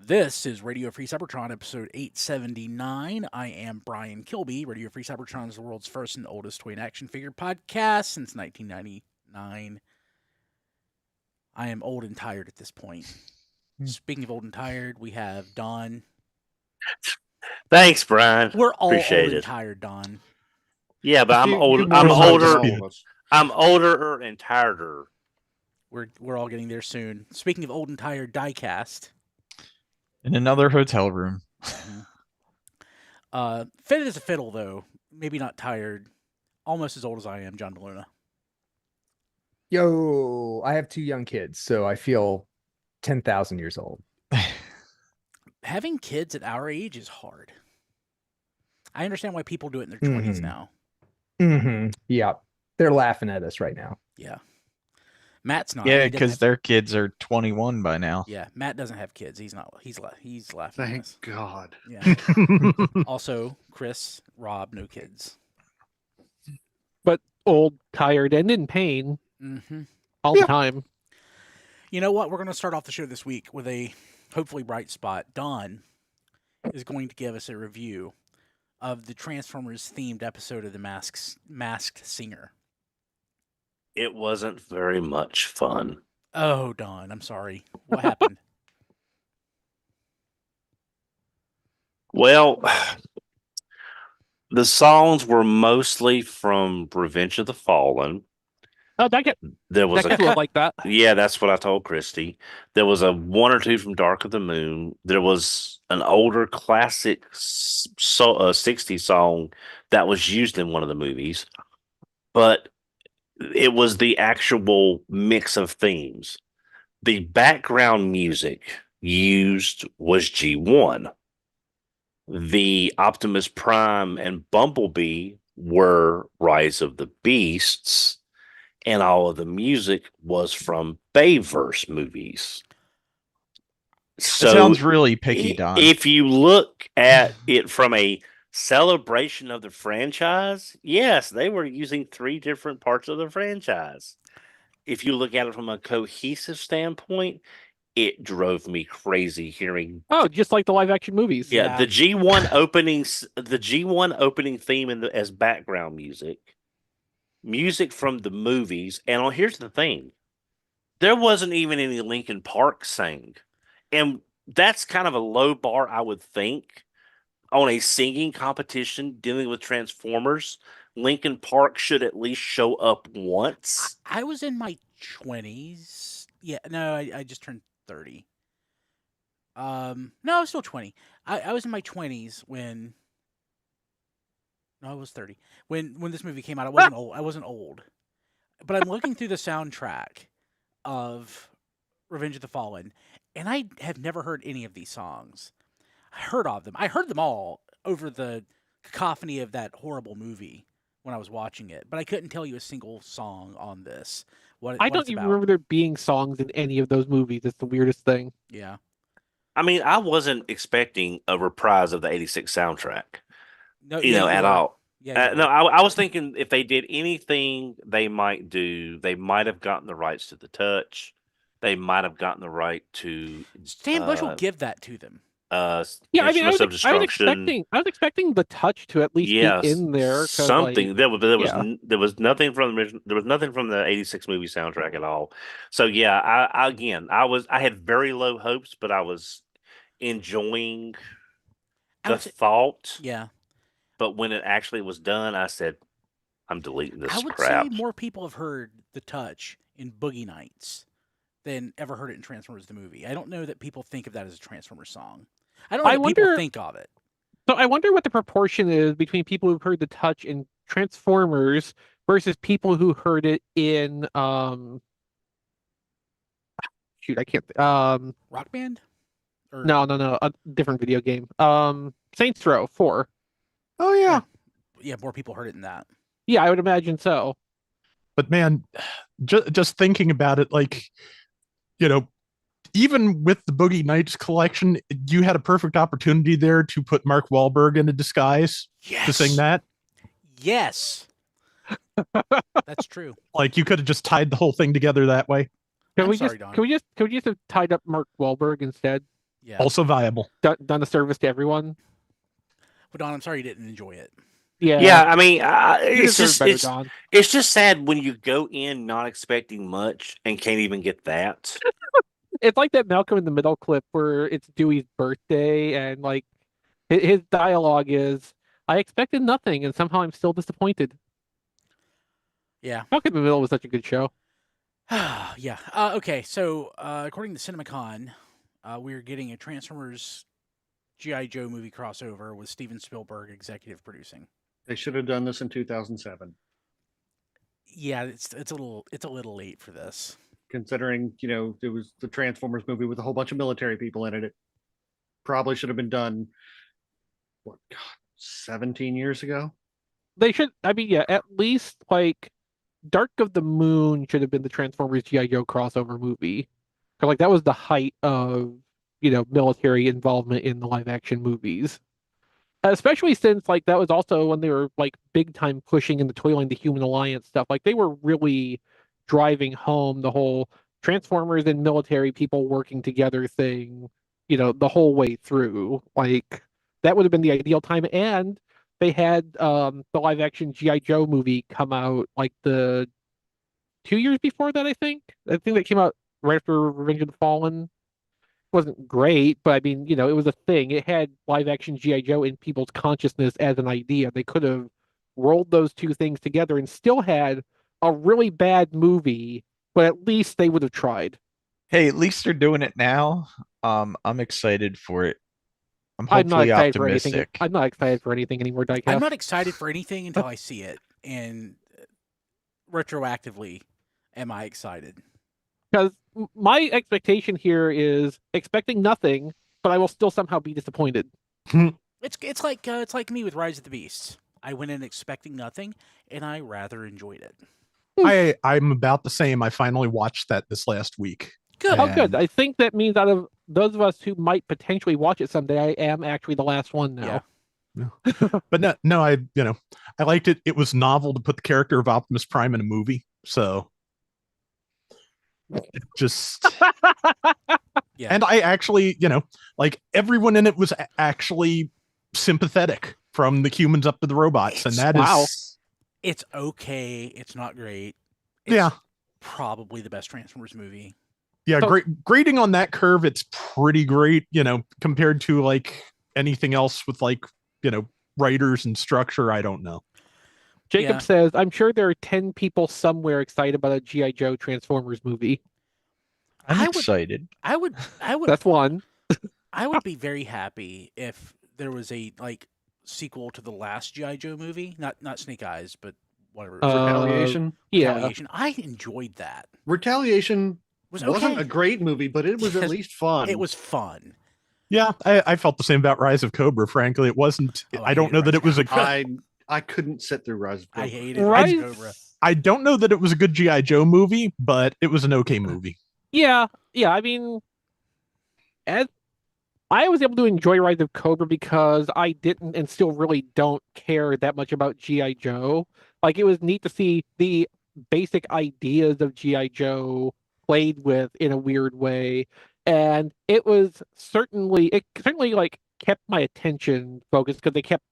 This is Radio Free Cybertron, episode 879. I am Brian Kilby. Radio Free Cybertron is the world's first and oldest toy and action figure podcast since 1999. I am old and tired at this point. Speaking of old and tired, we have Don. Thanks, Brian. We're all Appreciate old it. and tired, Don. Yeah, but I'm old. I'm older. I'm older and tireder. We're all getting there soon. Speaking of old and tired, diecast. In another hotel room. Fit as a fiddle, though. Maybe not tired. Almost as old as I am, John DeLuna. Yo, I have two young kids, so I feel 10,000 years old. Having kids at our age is hard. I understand why people do it in their 20s now. Yeah. They're laughing at us right now. Yeah. Matt's not. Yeah, because their kids are 21 by now. Yeah, Matt doesn't have kids. He's not. He's laughing. Thank at us. God. Yeah. Also, Chris, Rob, no kids. But old, tired, and in pain all the time. You know what? We're going to start off the show this week with a hopefully bright spot. Don is going to give us a review of the Transformers themed episode of the Masked Singer. It wasn't very much fun. Oh, Don, I'm sorry. What happened? Well, the songs were mostly from Revenge of the Fallen. Oh, that gets like that. Yeah, that's what I told Christy. There was a one or two from Dark of the Moon. There was an older classic 60s song that was used in one of the movies. But it was the actual mix of themes. The background music used was G1. The Optimus Prime and Bumblebee were Rise of the Beasts, and all of the music was from Bayverse movies. So it sounds really picky, Don. If you look at it from a celebration of the franchise, yes, they were using three different parts of the franchise. If you look at it from a cohesive standpoint, it drove me crazy hearing. Oh, just like the live action movies. Yeah. The G1 opening theme as background music from the movies. And here's the thing: there wasn't even any Linkin Park sang, and that's kind of a low bar, I would think. On a singing competition dealing with Transformers, Linkin Park should at least show up once. I was in my 20s. Yeah, no, I just turned 30. No, I was still 20. I was in my 20s when... No, I was 30. When this movie came out, I wasn't old. But I'm looking through the soundtrack of Revenge of the Fallen, and I have never heard any of these songs. I heard of them. I heard them all over the cacophony of that horrible movie when I was watching it, but I couldn't tell you a single song on this. I don't even remember there being songs in any of those movies. It's the weirdest thing. Yeah. I mean, I wasn't expecting a reprise of the 86 soundtrack. No, at all. Yeah. No, I was thinking if they did anything they might have gotten the rights to the touch. They might have gotten the right to... Stan Bush will give that to them. I was expecting the touch to at least be in there. Something there was nothing from the 86 movie soundtrack at all. So yeah, I had very low hopes, but I was enjoying the thought. Yeah. But when it actually was done, I said, I'm deleting this crap. I would say more people have heard the touch in Boogie Nights than ever heard it in Transformers the movie. I don't know that people think of that as a Transformers song. I don't know what people think of it. So I wonder what the proportion is between people who've heard the touch in Transformers versus people who heard it in Rock Band? Or... No, a different video game. Saints Row 4. Oh yeah. Yeah, more people heard it than that. Yeah, I would imagine so. But man, just thinking about it, even with the Boogie Nights collection, you had a perfect opportunity there to put Mark Wahlberg in a disguise to sing that. Yes. That's true. You could have just tied the whole thing together that way. Can we just have tied up Mark Wahlberg instead? Yeah. Also viable. Done a service to everyone. But Don, I'm sorry you didn't enjoy it. Yeah, I mean, You it's deserve just better, Don. it's just sad when you go in not expecting much and can't even get that. It's like that Malcolm in the Middle clip where it's Dewey's birthday and like his dialogue is, "I expected nothing and somehow I'm still disappointed." Yeah. Malcolm in the Middle was such a good show. Yeah. Okay. So according to CinemaCon, we're getting a Transformers G.I. Joe movie crossover with Steven Spielberg executive producing. They should have done this in 2007, Yeah, it's a little late for this. considering it was the Transformers movie with a whole bunch of military people in it. It probably should have been done. What, God, 17 years ago? They should. I mean, yeah, at least like Dark of the Moon should have been the Transformers G.I. Joe crossover movie. 'Cause, like that was the height of military involvement in the live action movies. Especially since like that was also when they were like big time pushing in the toy line the Human Alliance stuff. Like they were really driving home the whole Transformers and military people working together thing, the whole way through. Like that would have been the ideal time. And they had the live action G.I. Joe movie come out like the 2 years before that, I think. I think that came out right after Revenge of the Fallen. Wasn't great, but I mean, it was a thing. It had live action G.I. Joe in people's consciousness as an idea. They could have rolled those two things together and still had a really bad movie, but at least they would have tried. Hey, at least they're doing it now. I'm excited for it. I'm I'm not hopefully excited for anything. optimistic. I'm not excited for anything anymore, I'm Diecast. not excited for anything until I see it, and retroactively, am I excited? Because my expectation here is expecting nothing, but I will still somehow be disappointed. It's like me with Rise of the Beasts. I went in expecting nothing, and I rather enjoyed it. I'm about the same. I finally watched that this last week. Good. Oh, good. And- I think that means out of those of us who might potentially watch it someday, I am actually the last one now. But no, I liked it. It was novel to put the character of Optimus Prime in a movie. So just Yeah. and I actually, like everyone in it was actually sympathetic from the humans up to the robots. And that is Wow. It's okay. It's not great. Yeah. Probably the best Transformers movie. Yeah, So- grading on that curve, it's pretty great, compared to like anything else with like, writers and structure. I don't know. Jacob Yeah. says, I'm sure there are 10 people somewhere excited about a G.I. Joe Transformers movie. I'm I would- excited. I would That's one. I would be very happy if there was a like sequel to the last G.I. Joe movie. Not Snake Eyes, but whatever. Retaliation. Yeah. Retaliation. I enjoyed that. Retaliation Was wasn't okay. a great movie, but it was at Yes, least fun. It was fun. Yeah, I felt the same about Rise of Cobra. Frankly, it wasn't. Oh, I I don't hated know that Rise it was a. of Cobra. I couldn't sit through Rise of Cobra. I hated Rise of Cobra. I don't know that it was a good GI Joe movie, but it was an okay movie. Yeah. I mean, as I was able to enjoy Rise of Cobra because I didn't and still really don't care that much about G.I. Joe. Like, it was neat to see the basic ideas of G.I. Joe played with in a weird way. And it certainly like kept my attention focused because they kept,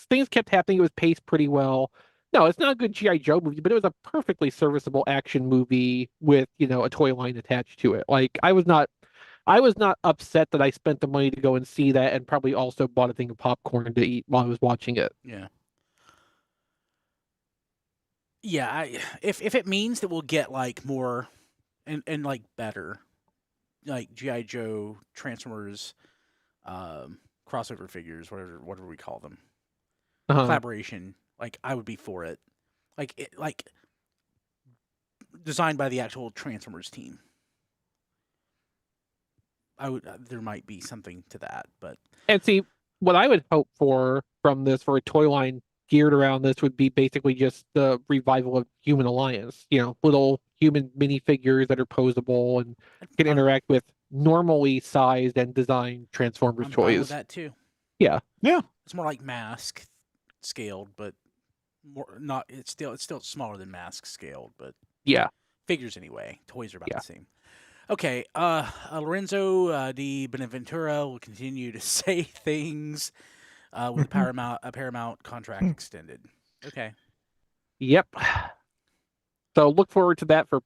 things kept happening. It was paced pretty well. No, it's not a good G.I. Joe movie, but it was a perfectly serviceable action movie with, a toy line attached to it. Like, I was not upset that I spent the money to go and see that and probably also bought a thing of popcorn to eat while I was watching it. Yeah. Yeah, if it means that we'll get like more and like better like G.I. Joe Transformers crossover figures, whatever we call them. Collaboration, like I would be for it. Like designed by the actual Transformers team. There might be something to that, but And see, what I would hope for from this for a toy line geared around this would be basically just the revival of Human Alliance. Little human minifigures that are posable and can interact with normally sized and designed Transformers I'm fine toys. with that too. Yeah. It's more like Mask scaled, but more not. It's still smaller than Mask scaled, but Yeah. figures anyway. Toys are about Yeah. the same. Okay, Lorenzo di Benaventura will continue to say things with a Paramount contract extended. Okay. Yep. So look forward to that for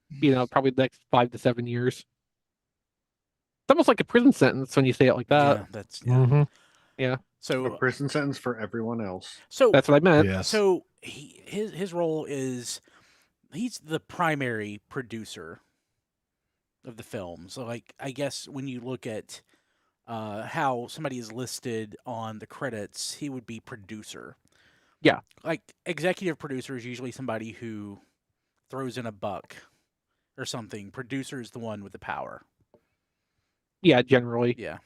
probably the next 5 to 7 years. It's almost like a prison sentence when you say it like that. Yeah, that's Mhm. Yeah. A So prison sentence for everyone else. That's what I meant. Yes. So his role is he's the primary producer of the film. So like I guess when you look at how somebody is listed on the credits, he would be producer. Yeah. Like executive producer is usually somebody who throws in a buck or something. Producer is the one with the power. Yeah, generally. Yeah.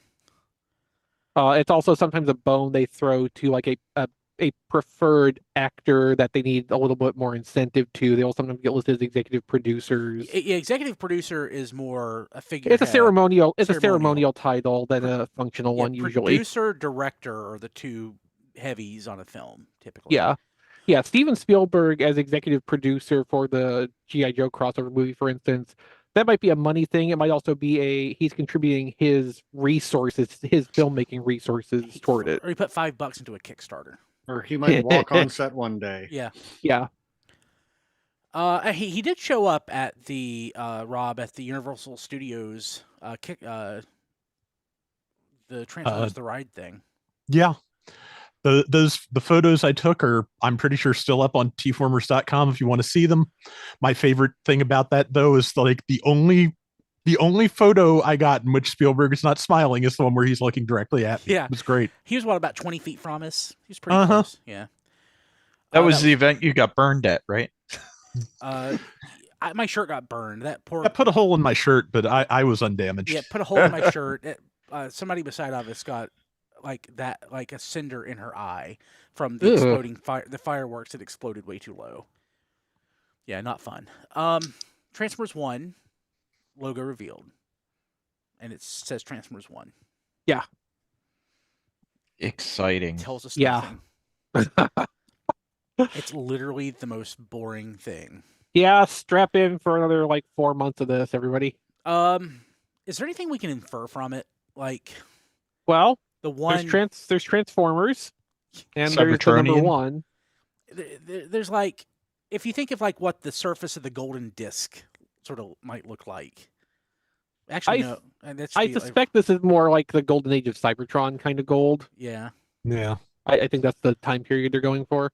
It's also sometimes a bone they throw to like a preferred actor that they need a little bit more incentive to. They'll sometimes get listed as executive producers. Yeah, executive producer is more a figurehead. It's a ceremonial. It's a ceremonial title than a functional one usually. Producer, director are the two heavies on a film typically. Yeah. Steven Spielberg as executive producer for the G.I. Joe crossover movie, for instance, that might be a money thing. It might also be he's contributing his resources, his filmmaking resources toward it. Or he put $5 into a Kickstarter. Or he might walk on set one day. Yeah. Yeah. He did show up at the Rob at the Universal Studios the Transformers the Ride thing. Yeah. The photos I took are, I'm pretty sure, still up on tformers.com if you want to see them. My favorite thing about that though is like the only photo I got in which Spielberg is not smiling is the one where he's looking directly at me. Yeah. It was great. He was about 20 feet from us. He was pretty close. Yeah. That was the event you got burned at, right? My shirt got burned. That put a hole in my shirt, but I was undamaged. Yeah, put a hole in my shirt. Somebody beside of us got like a cinder in her eye from the exploding the fireworks that exploded way too low. Yeah, not fun. Transformers 1 logo revealed, and it says Transformers 1. Yeah. Exciting. Tells us Yeah. nothing. It's literally the most boring thing. Yeah, strap in for another like 4 months of this, everybody. Is there anything we can infer from it? Like, well, the one there's Transformers, and there's the number one. There's like, if you think of like what the surface of the golden disc sort of might look like. Actually, no. I suspect this is more like the golden age of Cybertron kind of gold. Yeah. Yeah. I think that's the time period they're going for.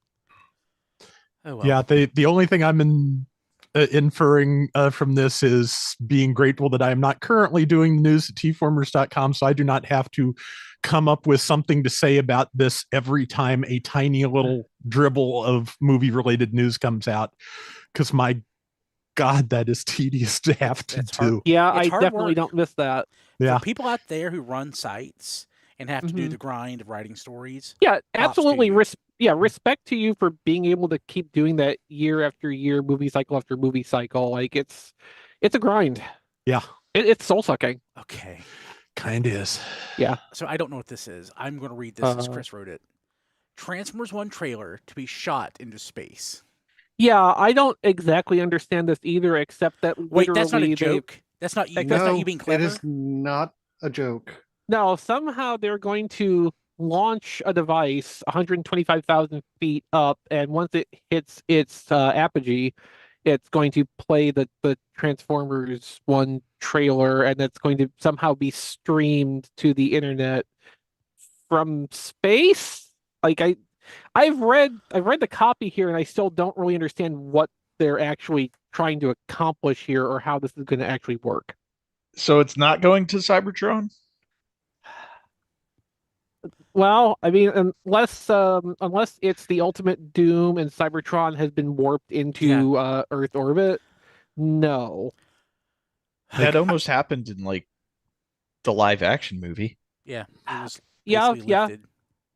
Oh, well. Yeah. The only thing I'm inferring from this is being grateful that I am not currently doing news at tformers.com, so I do not have to come up with something to say about this every time a tiny little dribble of movie related news comes out, because my God, that is tedious to have to do. Yeah, I definitely don't miss that. Yeah. For people out there who run sites and have to do the grind of writing stories. Yeah, absolutely. Respect to you for being able to keep doing that year after year, movie cycle after movie cycle. Like it's a grind. Yeah. It's soul sucking. Okay. Kind of is. Yeah. So I don't know what this is. I'm going to read this as Chris wrote it. Transformers 1 trailer to be shot into space. Yeah, I don't exactly understand this either, except that wait, that's not a joke. That's not you. That's not you being clever. It is not a joke. No, somehow they're going to launch a device 125,000 feet up, and once it hits its apogee, it's going to play the Transformers 1 trailer, and it's going to somehow be streamed to the internet from space. Like I've read the copy here, and I still don't really understand what they're actually trying to accomplish here, or how this is going to actually work. So it's not going to Cybertron? Well, I mean, unless it's the ultimate doom and Cybertron has been warped into Earth orbit, no. That almost happened in like the live action movie. Yeah. It was Yeah. lifted.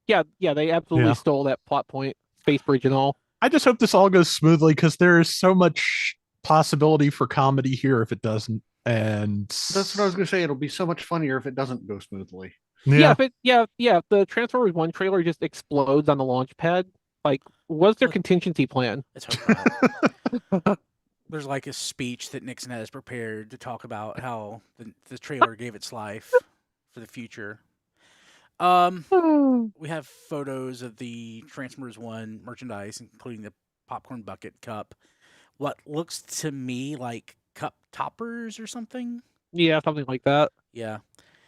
Yeah. They absolutely stole that plot point, Space Bridge and all. I just hope this all goes smoothly, because there is so much possibility for comedy here if it doesn't. And that's what I was going to say. It'll be so much funnier if it doesn't go smoothly. Yeah. If the Transformers 1 trailer just explodes on the launch pad, like, what's their contingency plan? Let's hope not. there's like a speech that Nixon has prepared to talk about how the trailer gave its life for the future. We have photos of the Transformers 1 merchandise, including the popcorn bucket cup. What looks to me like cup toppers or something. Yeah, something like that. Yeah.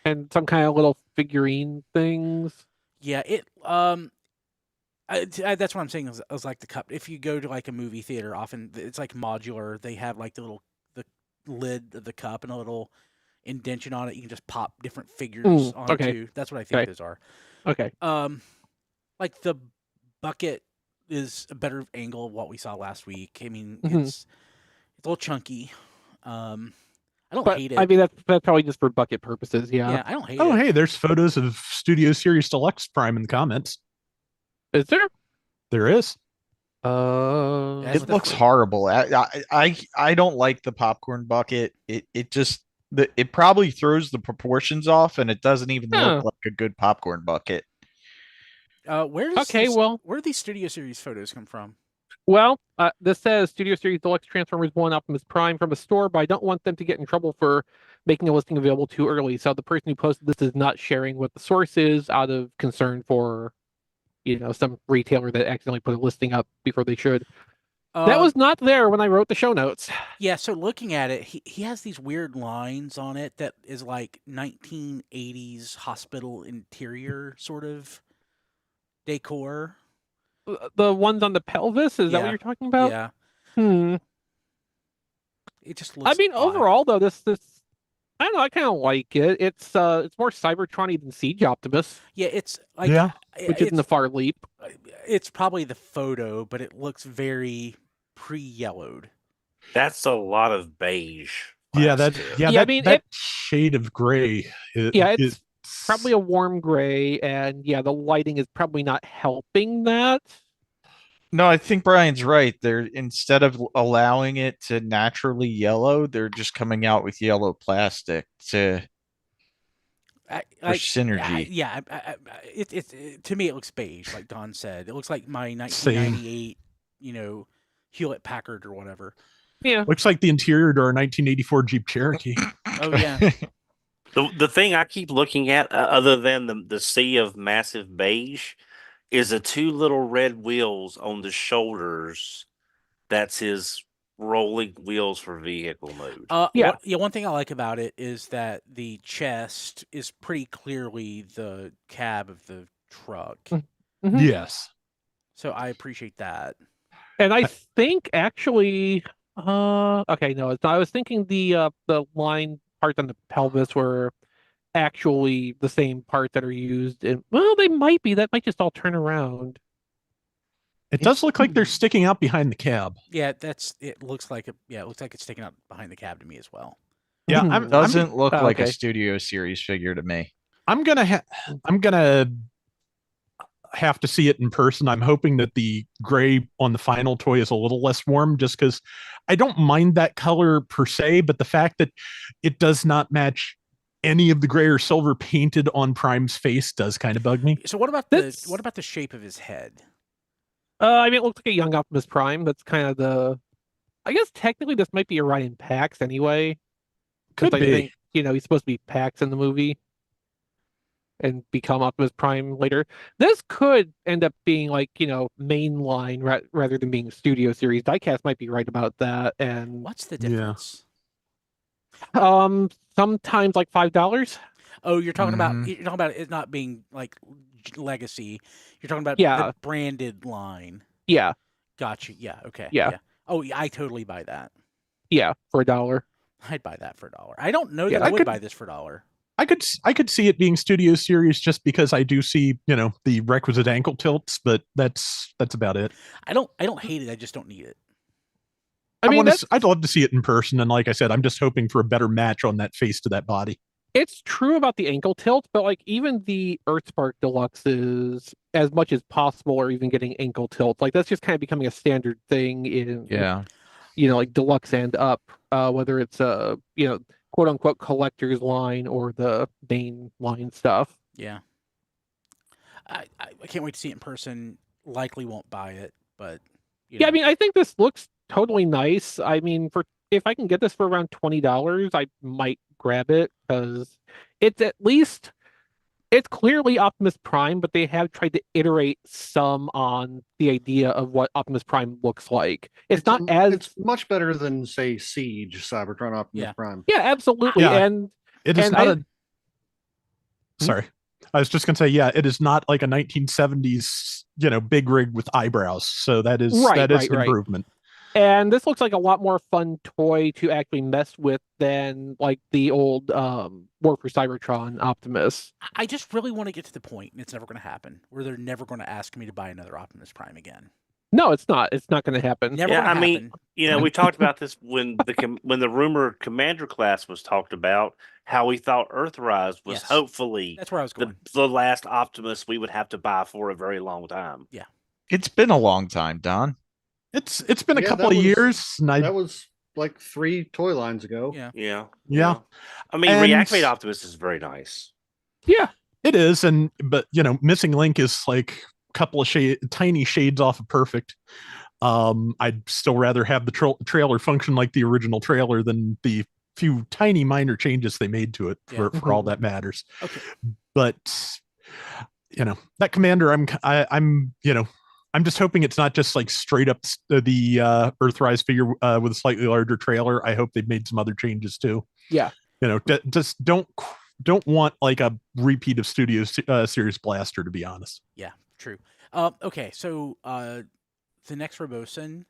And some kind of little figurine things. Yeah, that's what I'm saying. Is like the cup. If you go to like a movie theater, often it's like modular. They have like the lid of the cup and a little indention on it. You can just pop different figures onto. Okay. That's what I think Okay. those are. Okay. Like the bucket is a better angle of what we saw last week. I mean, Mhm. it's a little chunky. I don't But hate it. I mean, that's probably just for bucket purposes. Yeah. yeah, I don't hate Oh, it. hey, there's photos of Studio Series Deluxe Prime in the comments. Is there? There is. That's It the looks fir- horrible. I don't like the popcorn bucket. It just it probably throws the proportions off, and it doesn't even Huh. look like a good popcorn bucket. Okay, well- where do these Studio Series photos come from? Well, this says Studio Series Deluxe Transformers 1 Optimus Prime from a store, but I don't want them to get in trouble for making a listing available too early. So the person who posted this is not sharing what the source is out of concern for, some retailer that accidentally put a listing up before they should. That was not there when I wrote the show notes. Yeah, so looking at it, he has these weird lines on it that is like 1980s hospital interior sort of decor. The ones on the pelvis, is that what Yeah. you're talking about? Yeah, Hmm. it just looks. I mean, odd. overall though, this I don't know, I kind of like it. It's more Cybertron-y than Siege Optimus, Yeah, it's like Yeah. which is in the far leap. it's probably the photo, but it looks very pre-yellowed. That's a lot of beige. Yeah, last that year. yeah, I that mean, that shade of gray. It's probably a warm gray, and yeah, the lighting is probably not helping that. No, I think Brian's right. They're instead of allowing it to naturally yellow, they're just coming out with yellow plastic to for synergy. To me it looks beige, like Don said. It looks like my Same. 1998, Hewlett Packard or whatever. Yeah. Looks like the interior to our 1984 Jeep Cherokee. Oh yeah, The thing I keep looking at, other than the sea of massive beige, is the two little red wheels on the shoulders. That's his rolling wheels for vehicle mode. Yeah. One thing I like about it is that the chest is pretty clearly the cab of the truck. Mhm. Yes. So I appreciate that. And I think actually, okay, no, it's not. I was thinking the line parts on the pelvis were actually the same part that are used in. Well, they might be. That might just all turn around. It does look like they're sticking out behind the cab. Yeah, it looks like it's sticking out behind the cab to me as well. Yeah, Mhm. I'm Doesn't look like a okay. Studio Series figure to me. I'm gonna have to see it in person. I'm hoping that the gray on the final toy is a little less warm, just because I don't mind that color per se, but the fact that it does not match any of the gray or silver painted on Prime's face does kind of bug me. So what about the shape of his head? I mean, it looks like a young Optimus Prime. That's kind of the. I guess technically this might be Orion Pax anyway. Could I be. think he's supposed to be Pax in the movie and become Optimus Prime later. This could end up being like mainline rather than being Studio Series. Diecast might be right about that. And What's the Yeah. difference? sometimes like $5. Oh, you're talking Mhm. about it not being like legacy. You're talking about Yeah. the branded line. Yeah, Gotcha. Yeah. Okay. Yeah. Oh, yeah, I totally buy that. yeah, for $1. I'd buy that for $1. I don't know Yeah, that I I would could- buy this for $1. I could see it being Studio Series just because I do see, the requisite ankle tilts, but that's about it. I don't hate it. I just don't need it. I mean, I'd love to see it in person, and like I said, I'm just hoping for a better match on that face to that body. it's true about the ankle tilt, but like even the Earthspark Deluxes, as much as possible, are even getting ankle tilt. Like that's just kind of becoming a standard thing in Yeah. like deluxe and up, whether it's quote unquote collector's line or the main line stuff. Yeah. I can't wait to see it in person. Likely won't buy it, but Yeah, I mean, I think this looks totally nice. I mean, for if I can get this for around $20, I might grab it because it's at least it's clearly Optimus Prime, but they have tried to iterate some on the idea of what Optimus Prime looks like. It's not as It's much better than say Siege Cybertron Optimus Yeah. Prime. yeah, absolutely. Yeah. And It is and not I- a. Sorry, I was just gonna say, yeah, it is not like a 1970s, big rig with eyebrows. So that is Right, an right. improvement. And this looks like a lot more fun toy to actually mess with than like the old War for Cybertron Optimus. I just really want to get to the point, and it's never going to happen, where they're never going to ask me to buy another Optimus Prime again. No, it's not. It's not going to happen. Never Yeah, going to I happen. mean, we talked about this when the rumored Commander class was talked about. How we thought Earthrise was Yes. hopefully That's where I was going. the last Optimus we would have to buy for a very long time. It's been a long time, Don. It's been a Yeah, couple that of was- years, and That was like 3 toy lines ago. Yeah. Yeah. I mean, And- Reactivate Optimus is very nice. Yeah. it is, but Missing Link is like a couple of tiny shades off of perfect. I'd still rather have the trailer function like the original trailer than the few tiny minor changes they made to it for all that matters. Okay. But that Commander, I'm just hoping it's not just like straight up the Earthrise figure with a slightly larger trailer. I hope they've made some other changes too. Yeah. Just don't want like a repeat of Studio Series Blaster, to be honest. Yeah, true. Okay, so the next Robosen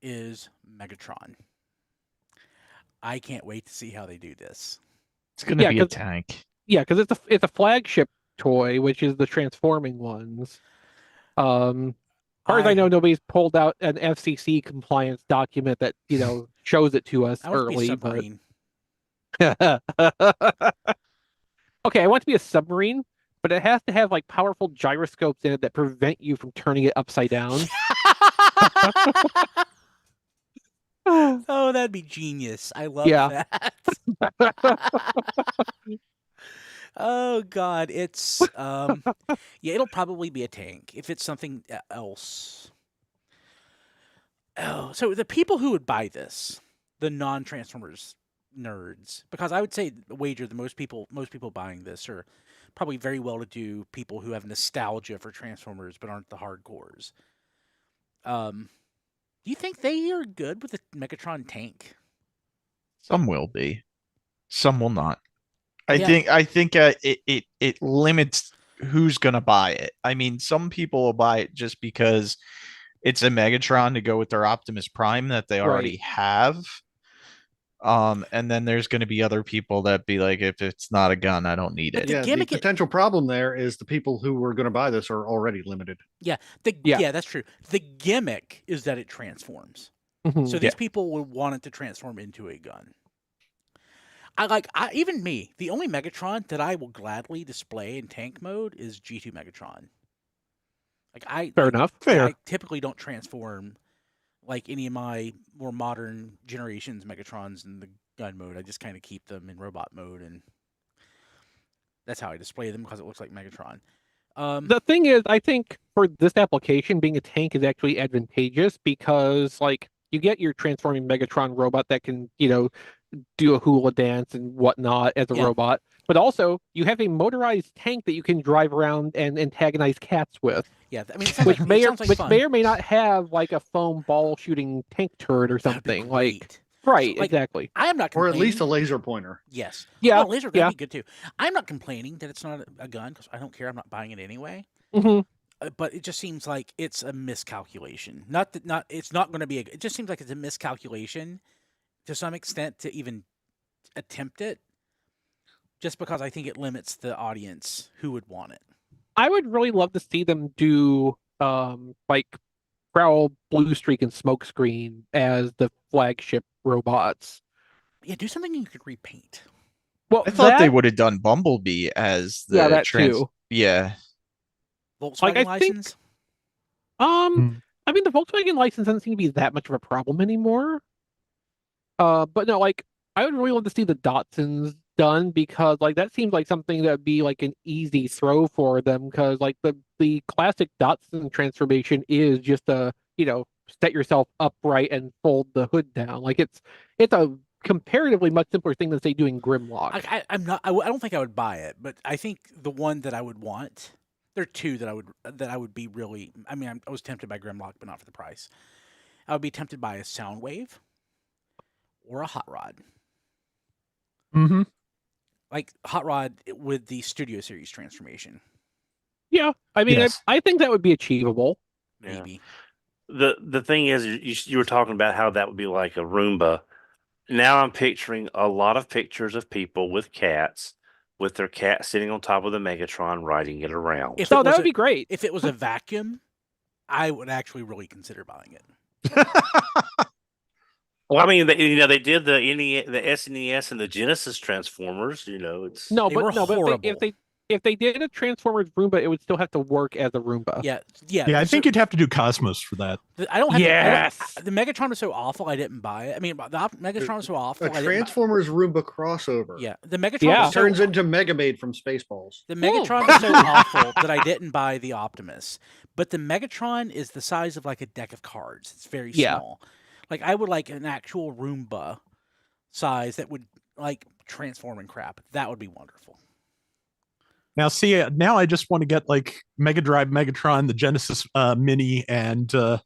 is Megatron. I can't wait to see how they do this. It's going to Yeah, be a 'cause- tank. Yeah, because it's a flagship toy, which is the transforming ones. Far as I know, nobody's pulled out an FCC compliance document that shows it to us I want it to be early. submarine. But okay, I want it to be a submarine, but it has to have like powerful gyroscopes in it that prevent you from turning it upside down. Oh, that'd be genius. I love Yeah. that. Oh God, it's yeah, it'll probably be a tank if it's something else. Oh, so the people who would buy this, the non-Transformers nerds, because I would say wager the most people buying this are probably very well-to-do people who have nostalgia for Transformers but aren't the hardcores. Do you think they are good with the Megatron tank? Some will be, some will not. I Yeah. think it limits who's gonna buy it. I mean, some people will buy it just because it's a Megatron to go with their Optimus Prime that they already have. And then there's going to be other people that be like, if it's not a gun, I don't need But it. the Yeah, the gimmick potential problem there is the people who were going to buy this are already limited. Yeah, Yeah. that's true. The gimmick is that it transforms. Mhm. So these people would want it to transform into a gun. Even me, the only Megatron that I will gladly display in tank mode is G2 Megatron. Fair enough. I typically don't transform like any of my more modern generations Megatrons in the gun mode. I just kind of keep them in robot mode, and that's how I display them because it looks like Megatron. The thing is, I think for this application, being a tank is actually advantageous because, like, you get your transforming Megatron robot that can, do a hula dance and whatnot as a Yeah. robot, but also you have a motorized tank that you can drive around and antagonize cats with, Yeah, I mean, it sounds which like, may it or sounds like which fun. may or may not have like a foam ball shooting tank turret or That'd be something. Like, great. right, like, exactly. I am not Or complaining. at least a laser pointer. Yes. Yeah, Well, laser gun yeah. would be good too. I'm not complaining that it's not a gun because I don't care. I'm not buying it anyway. hmm But it just seems like it's a miscalculation. It's not going to be. It just seems like it's a miscalculation to some extent to even attempt it. Just because I think it limits the audience who would want it. I would really love to see them do like Prowl, Blue Streak, and Smokescreen as the flagship robots. Yeah, do something you could repaint. Well, I thought they that- would have done Bumblebee as the that too. Yeah. Volkswagen I think- license. I mean, the Volkswagen license doesn't seem to be that much of a problem anymore. But no, like, I would really love to see the Datsuns done because, like, that seems like something that would be like an easy throw for them because, like, the classic Datsun transformation is just a set yourself upright and fold the hood down. Like it's a comparatively much simpler thing than say doing Grimlock. I'm not. I don't think I would buy it, but I think the one that I would want. There are two that I would be really. I mean, I was tempted by Grimlock, but not for the price. I would be tempted by a Soundwave or a Hot Rod. Mm-hmm. Like Hot Rod with the Studio Series transformation. Yeah, I mean, Yes. I think that would be achievable. Maybe. The thing is, you were talking about how that would be like a Roomba. Now I'm picturing a lot of pictures of people with cats, with their cat sitting on top of the Megatron riding it around. If So it that was would be great. If it was a vacuum, I would actually really consider buying it. Well, I mean, they did the SNES and the Genesis Transformers. It's No, They but were no, but horrible. if they did a Transformers Roomba, it would still have to work as a Roomba. Yeah. Yeah, I think you'd have to do Cosmos for that. I don't have. Yes. The Megatron was so awful, I didn't buy it. I mean, the Megatron was so awful. A Transformers Roomba crossover. Yeah, the Megatron Yeah. was so, Turns into Megamaid from Spaceballs. the Megatron was so awful that I didn't buy the Optimus. But the Megatron is the size of like a deck of cards. It's very Yeah. small. Like I would like an actual Roomba size that would like transform and crap. That would be wonderful. Now, see, now I just want to get like Mega Drive Megatron, the Genesis Mini, and a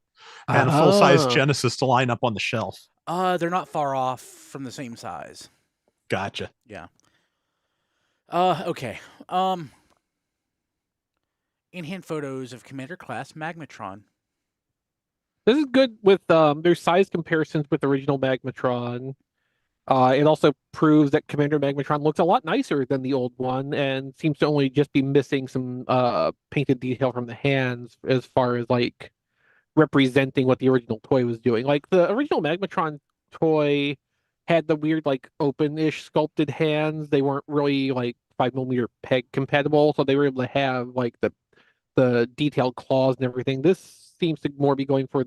full-size Genesis to line up on the shelf. They're not far off from the same size. Gotcha. Yeah. Okay. In-hand photos of Commander Class Magmatron. This is good with there's size comparisons with original Magmatron. It also proves that Commander Magmatron looks a lot nicer than the old one and seems to only just be missing some painted detail from the hands as far as like representing what the original toy was doing. Like the original Magmatron toy had the weird like open-ish sculpted hands. They weren't really like 5mm peg compatible, so they were able to have like the detailed claws and everything. This seems to more be going for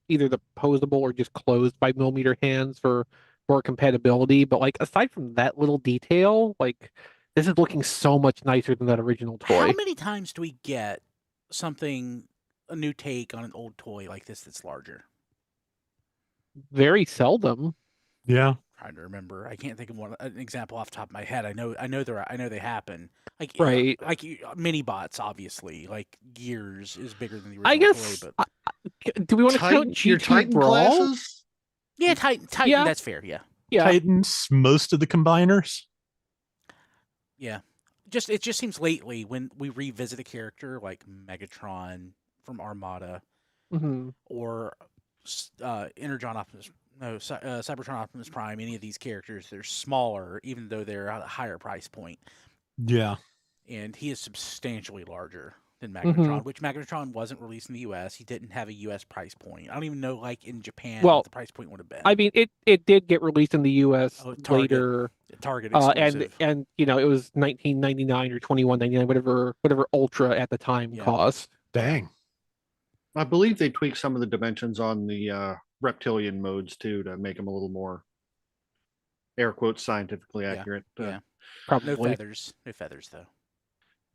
either the posable or just closed 5mm hands for more compatibility. But like aside from that little detail, like this is looking so much nicer than that original toy. How many times do we get a new take on an old toy like this that's larger? Very seldom. Yeah. Trying to remember. I can't think of an example off the top of my head. I know they happen. Like Right. Like mini bots, obviously. Like Gears is bigger than the I original guess. toy, but Do we want to count Your G2 Titan Brawl? classes? yeah, Titan. Yeah. That's fair. Yeah, Yeah. Titans, most of the combiners. yeah. It just seems lately when we revisit a character like Megatron from Armada Mhm. or Energon Optimus. No, Cybertron Optimus Prime, any of these characters, they're smaller, even though they're at a higher price point. Yeah. And he is substantially larger than Magmatron, Mhm. which Magmatron wasn't released in the U.S. He didn't have a U.S. price point. I don't even know, like, in Japan, Well, what the price point would have been. I mean, it did get released in the U.S. Target. later, Target and exclusive. it was $19.99 or $21.99, whatever Ultra at the time Yeah. cost. Dang. I believe they tweaked some of the dimensions on the reptilian modes too to make them a little more air quotes scientifically Yeah, accurate. yeah. No Probably. feathers. No feathers, though.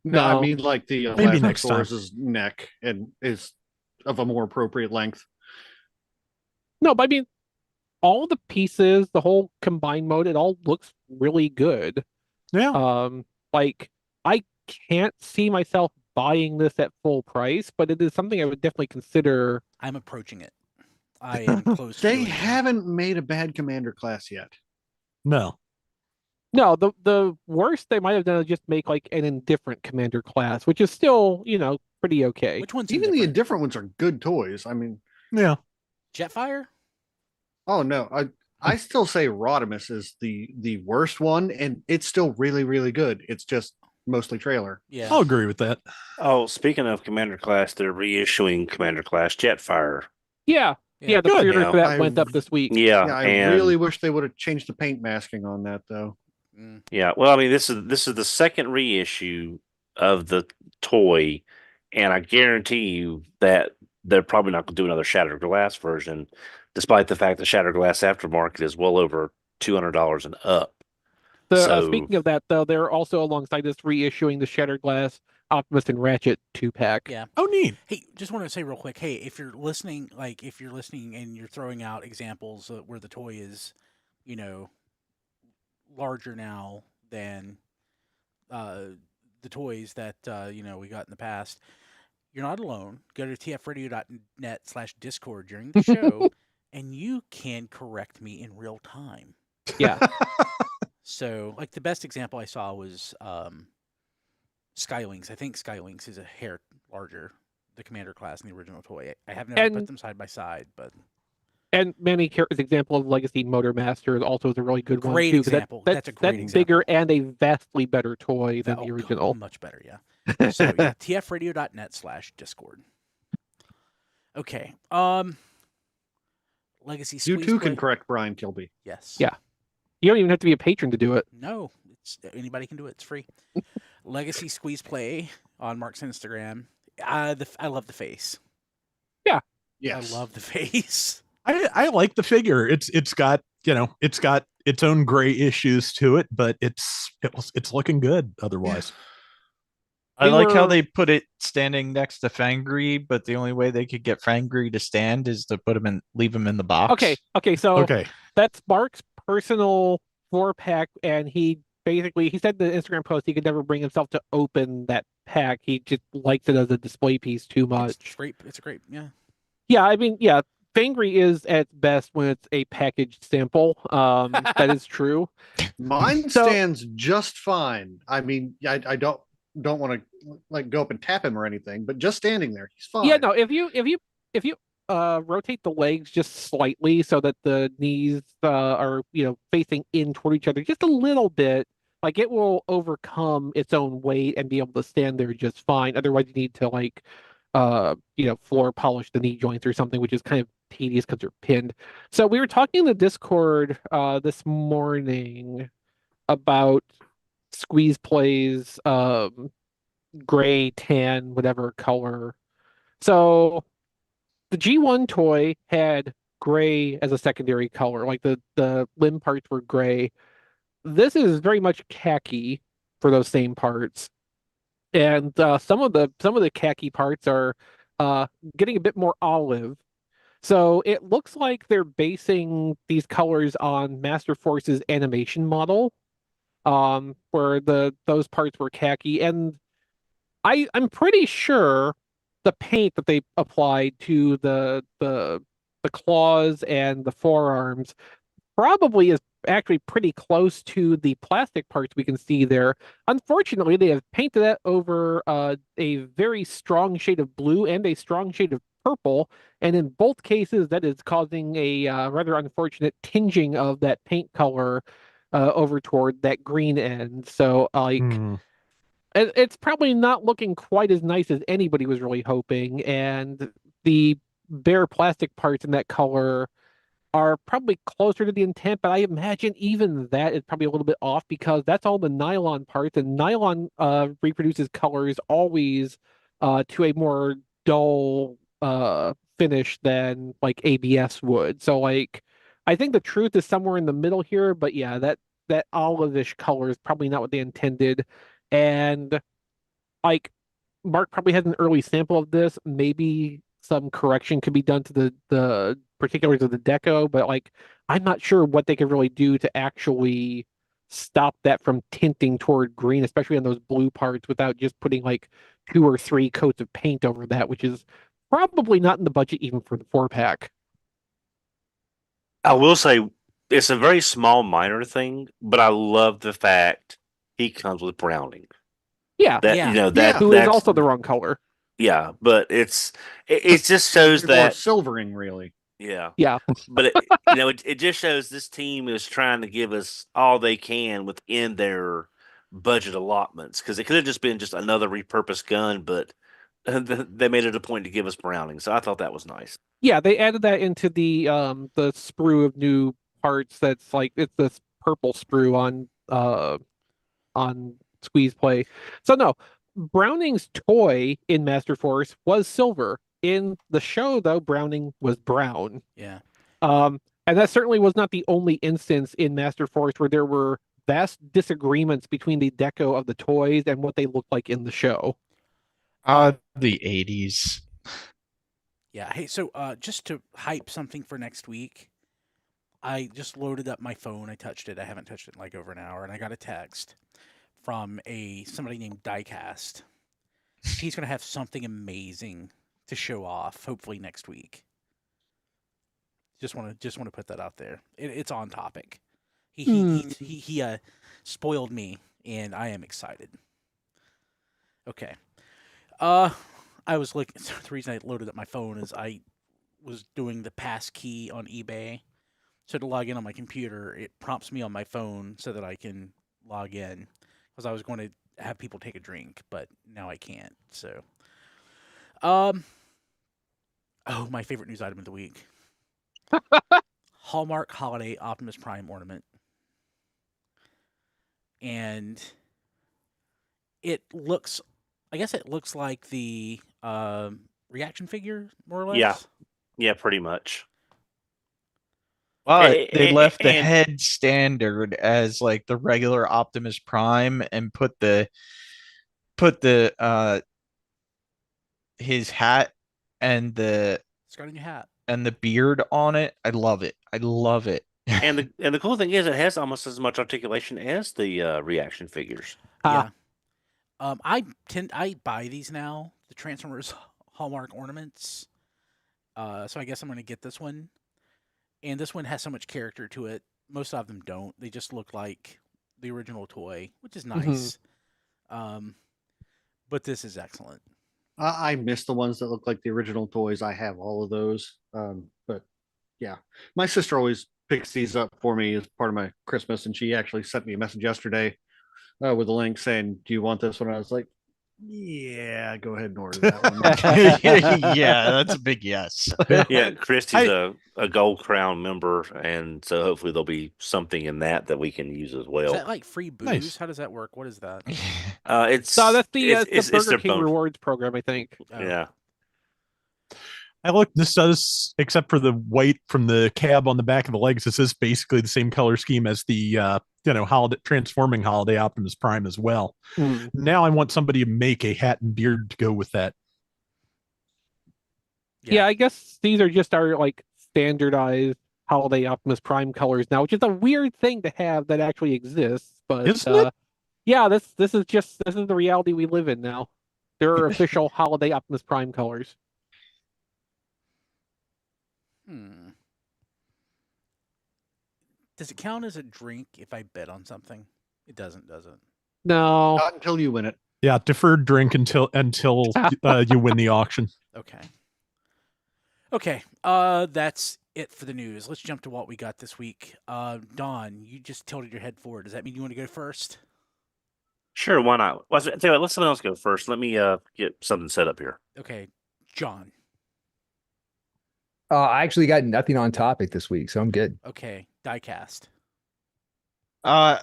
No, I No. mean like the Maybe next time. Lazarus' neck and is of a more appropriate length. No, but I mean, all the pieces, the whole combined mode, it all looks really good. Yeah. Like I can't see myself buying this at full price, but it is something I would definitely consider. I'm approaching it. I am close to They doing it. haven't made a bad commander class yet. No. No, the worst they might have done is just make like an indifferent commander class, which is still, pretty okay. Which one's Even the indifferent? indifferent ones are good toys. I mean, Yeah. Jetfire? oh no, I still say Rodimus is the worst one, and it's still really, really good. It's just mostly trailer. Yeah. I'll agree with that. Oh, speaking of Commander Class, they're reissuing Commander Class Jetfire. Yeah. Yeah. The Good. pre-order for that I- went up this week. Yeah, Yeah, I and really wish they would have changed the paint masking on that though. Mm. yeah. Well, I mean, this is the second reissue of the toy, and I guarantee you that they're probably not going to do another Shattered Glass version, despite the fact the Shattered Glass aftermarket is well over $200 and up. So Speaking of that, though, they're also alongside this reissuing the Shattered Glass Optimus and Ratchet 2-pack. Yeah. Oh, neat. Hey, just want to say real quick. Hey, if you're listening, and you're throwing out examples where the toy is, larger now than the toys that we got in the past, you're not alone. Go to tfradio.net/discord during the show, and you can correct me in real time. Yeah. So, like, the best example I saw was Skywings. I think Skywings is a hair larger, the commander class in the original toy. I have never put them side by side, but. And Manny Carrot's example of Legacy Motormaster also is a really good one, Great too. example. That's a great example. Bigger and a vastly better toy than the original. Much better, yeah. So, yeah, tfradio.net/discord. Okay. Legacy You too can Squeezeplay. correct Brian Kilby. Yes. Yeah. You don't even have to be a patron to do it. No, anybody can do it. It's free. Legacy Squeezeplay on Mark's Instagram. I love the face. Yeah. Yes. I love the face. I like the figure. It's got its own gray issues to it, but it's looking good otherwise. I like how they put it standing next to Fangry, but the only way they could get Fangry to stand is to leave him in the box. So that's Mark's personal 4-pack, and he said in the Instagram post he could never bring himself to open that pack. He just likes it as a display piece too much. It's great, yeah. Yeah, I mean, yeah, Fangry is at best when it's a packaged sample. That is true. Mine stands just fine. I mean, I don't want to like go up and tap him or anything, but just standing there, he's fine. Yeah, no, if you rotate the legs just slightly so that the knees are facing in toward each other just a little bit, like it will overcome its own weight and be able to stand there just fine. Otherwise, you need to floor polish the knee joints or something, which is kind of tedious because they're pinned. So we were talking in the Discord this morning about Squeezeplay's gray, tan, whatever color. So the G1 toy had gray as a secondary color, like the limb parts were gray. This is very much khaki for those same parts. And some of the khaki parts are getting a bit more olive. So it looks like they're basing these colors on Master Force's animation model, where those parts were khaki. And I'm pretty sure the paint that they applied to the claws and the forearms probably is actually pretty close to the plastic parts we can see there. Unfortunately, they have painted that over a very strong shade of blue and a strong shade of purple, and in both cases, that is causing a rather unfortunate tinging of that paint color over toward that green end. So, it's probably not looking quite as nice as anybody was really hoping, and the bare plastic parts in that color are probably closer to the intent, but I imagine even that is probably a little bit off because that's all the nylon parts, and nylon reproduces colors always to a more dull finish than like ABS would. So like I think the truth is somewhere in the middle here, but yeah, that olive-ish color is probably not what they intended. And like Mark probably has an early sample of this. Maybe some correction could be done to the particulars of the deco, but like I'm not sure what they could really do to actually stop that from tinting toward green, especially on those blue parts, without just putting like 2 or 3 coats of paint over that, which is probably not in the budget even for the 4-pack. I will say it's a very small, minor thing, but I love the fact he comes with Browning. Yeah, who is also the wrong color. Yeah, but it just shows that silvering, really. Yeah, yeah. But it just shows this team is trying to give us all they can within their budget allotments, because it could have just been just another repurposed gun, but they made it a point to give us Browning, so I thought that was nice. Yeah, they added that into the sprue of new parts. That's like it's this purple sprue on Squeezeplay. So no, Browning's toy in Master Force was silver. In the show, though, Browning was brown. Yeah. And that certainly was not the only instance in Master Force where there were vast disagreements between the deco of the toys and what they looked like in the show. The 80s. Yeah. Hey, so just to hype something for next week, I just loaded up my phone. I touched it. I haven't touched it in like over an hour, and I got a text from somebody named Diecast. He's gonna have something amazing to show off, hopefully next week. Just want to put that out there. It's on topic. He spoiled me, and I am excited. Okay. I was looking. The reason I loaded up my phone is I was doing the pass key on eBay. So to log in on my computer, it prompts me on my phone so that I can log in. Because I was going to have people take a drink, but now I can't. So, oh, my favorite news item of the week: Hallmark Holiday Optimus Prime ornament, and it looks. I guess it looks like the reaction figure, more or less. Yeah, pretty much. But they left the and- head standard as like the regular Optimus Prime and put the his hat and the It's got a new hat. and the beard on it. I love it. I love it. And the cool thing is, it has almost as much articulation as the reaction figures. Yeah. I buy these now, the Transformers Hallmark ornaments. So I guess I'm going to get this one. And this one has so much character to it. Most of them don't. They just look like the original toy, which is nice. But this is excellent. I miss the ones that look like the original toys. I have all of those. But yeah, my sister always picks these up for me as part of my Christmas, and she actually sent me a message yesterday with a link saying, "Do you want this one?" I was like, "Yeah, go ahead and order that one." Yeah, that's a big yes. Yeah, Christy's a Gold Crown member, and so hopefully there'll be something in that we can use as well. Is that like free booze? Nice. How does that work? What is that? It's that's the Burger their King bonus. rewards program, I think. Oh. Yeah. I looked. This does, except for the white from the cab on the back of the legs. This is basically the same color scheme as the holiday transforming holiday Optimus Prime as well. Now I want somebody to make a hat and beard to go with that. Yeah, I guess these are just our like standardized holiday Optimus Prime colors now, which is a weird thing to have that actually exists. But Isn't it? yeah, this is the reality we live in now. There are official holiday Optimus Prime colors. Does it count as a drink if I bet on something? It doesn't, does it? No. Not until you win it. Yeah, deferred drink until you win the auction. Okay. Okay. That's it for the news. Let's jump to what we got this week. Don, you just tilted your head forward. Does that mean you want to go first? Sure, why not? Well, tell you what, let someone else go first. Let me get something set up here. Okay, John. I actually got nothing on topic this week, so I'm good. Okay, Diecast. I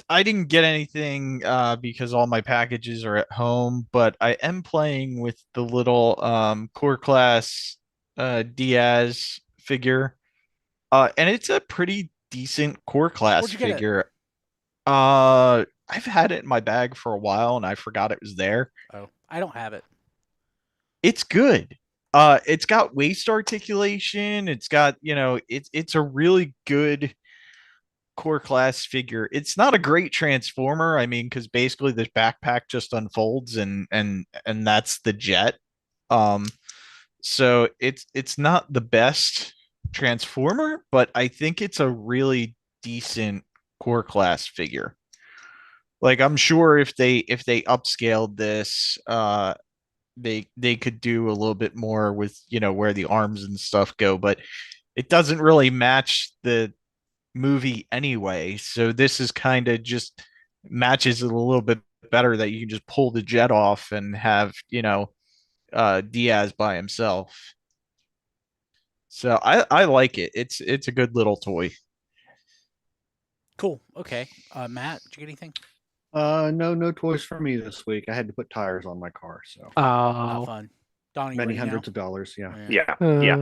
didn't get anything because all my packages are at home, but I am playing with the little core class Diaz figure. And it's a pretty decent core class Where'd you get it? figure. I've had it in my bag for a while and I forgot it was there. Oh, I don't have it. It's good. It's got waist articulation. It's got, it's a really good core class figure. It's not a great transformer. I mean, because basically this backpack just unfolds and that's the jet. So it's not the best transformer, but I think it's a really decent core class figure. Like I'm sure if they upscaled this, they could do a little bit more with where the arms and stuff go, but it doesn't really match the movie anyway. So this is kind of just matches it a little bit better that you can just pull the jet off and have Diaz by himself. So I like it. It's a good little toy. Cool. Okay. Matt, did you get anything? No toys for me this week. I had to put tires on my car, so Not fun. Donnie, many ready hundreds now? of dollars. Yeah.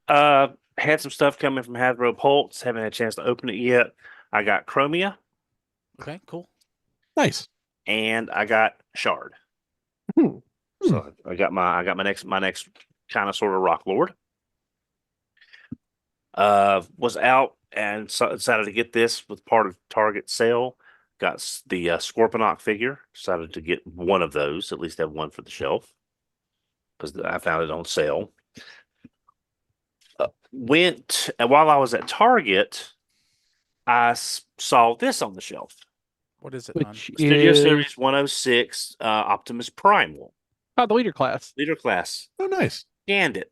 Yeah. Had some stuff coming from Hasbro Pulse. Haven't had a chance to open it yet. I got Chromia Okay, cool. Nice. and I got Shard. So I got my next kind of sort of Rock Lord. Was out and decided to get this with part of Target sale. Got the Scorponok figure. Decided to get one of those, at least have one for the shelf, because I found it on sale. Went while I was at Target, I saw this on the shelf. What is it? Which Studio is Series 106 Optimus Primal the leader class. leader class. Oh, nice. Scanned it.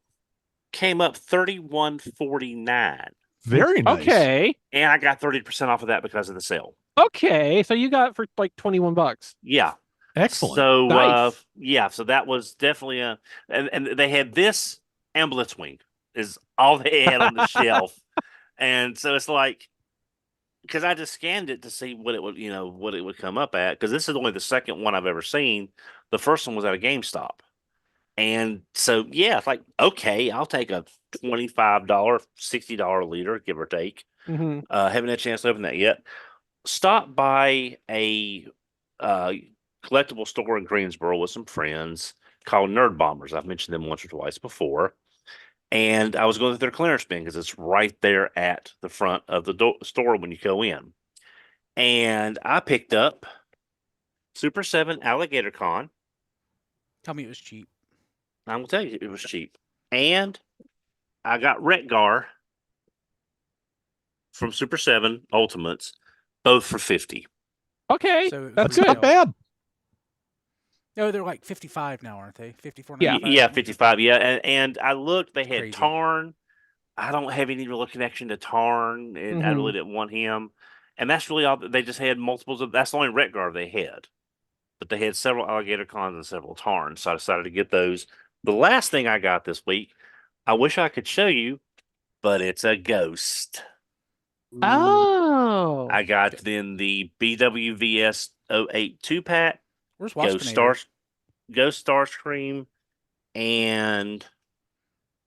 Came up $31.49. Very nice. Okay. And I got 30% off of that because of the sale. Okay. So you got it for like $21. Yeah. Excellent. So Nice. yeah, so that was definitely and they had this and Blitzwing is all they had on the shelf. And so it's like, because I just scanned it to see what it would come up at, because this is only the second one I've ever seen. The first one was at a GameStop. And so yeah, it's like, okay, I'll take a $25, $60 liter, give or take. Mm-hmm. Haven't had a chance to open that yet. Stopped by a collectible store in Greensboro with some friends called Nerd Bombers. I've mentioned them once or twice before. And I was going through their clearance bin because it's right there at the front of the store when you go in. And I picked up Super 7 Alligator Con. Tell me it was cheap. I will tell you it was cheap. And I got Retgar from Super 7 Ultimates, both for $50. Okay. So it was That's That's good. not bad. No, they're like 55 now, aren't they? 54. Yeah. Yeah, 55. Yeah, and I looked. They had Crazy. Tarn. I don't have any real connection to Tarn, and I really didn't want him. And that's really all. They just had multiples of. That's the only Retgar they had, but they had several Alligator Cons and several Tarns. So I decided to get those. The last thing I got this week, I wish I could show you, but it's a ghost. Oh. I got then the BWVS 08 2-pack, Where's Ghost Waspinator? Starscream, and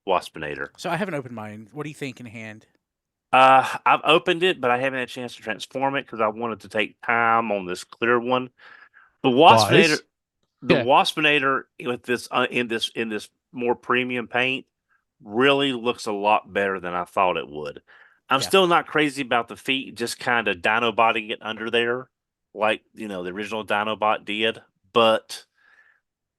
Waspinator. So I haven't opened mine. What do you think in hand? I've opened it, but I haven't had a chance to transform it because I wanted to take time on this clear one. The Waspinator, Yeah. Waspinator with this in this more premium paint really looks a lot better than I thought it would. I'm Yeah. still not crazy about the feet, just kind of Dinobotting it under there, like the original Dinobot did, but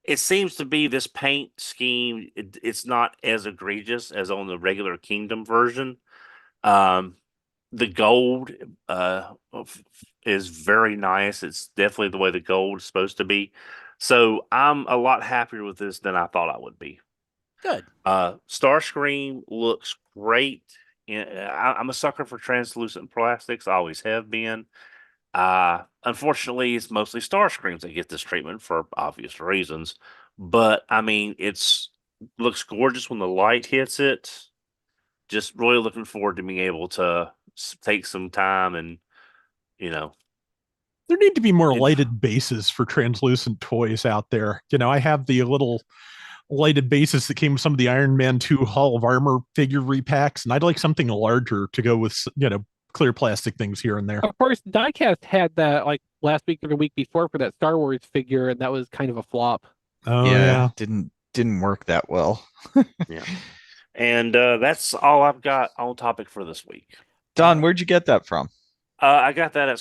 it seems to be this paint scheme. It's not as egregious as on the regular Kingdom version. The gold is very nice. It's definitely the way the gold is supposed to be. So I'm a lot happier with this than I thought I would be. Good. Starscream looks great. I'm a sucker for translucent plastics. I always have been. Unfortunately, it's mostly Starscreams that get this treatment for obvious reasons. But I mean, looks gorgeous when the light hits it. Just really looking forward to being able to take some time and There need to be more Yeah. lighted bases for translucent toys out there. I have the little lighted bases that came with some of the Iron Man 2 Hall of Armor figure repacks, and I'd like something larger to go with, clear plastic things here and there. Of course, Diecast had that like last week or the week before for that Star Wars figure, and that was kind of a flop. Oh yeah. Didn't work that well. Yeah. And that's all I've got on topic for this week. Don, where'd you get that from? I got that at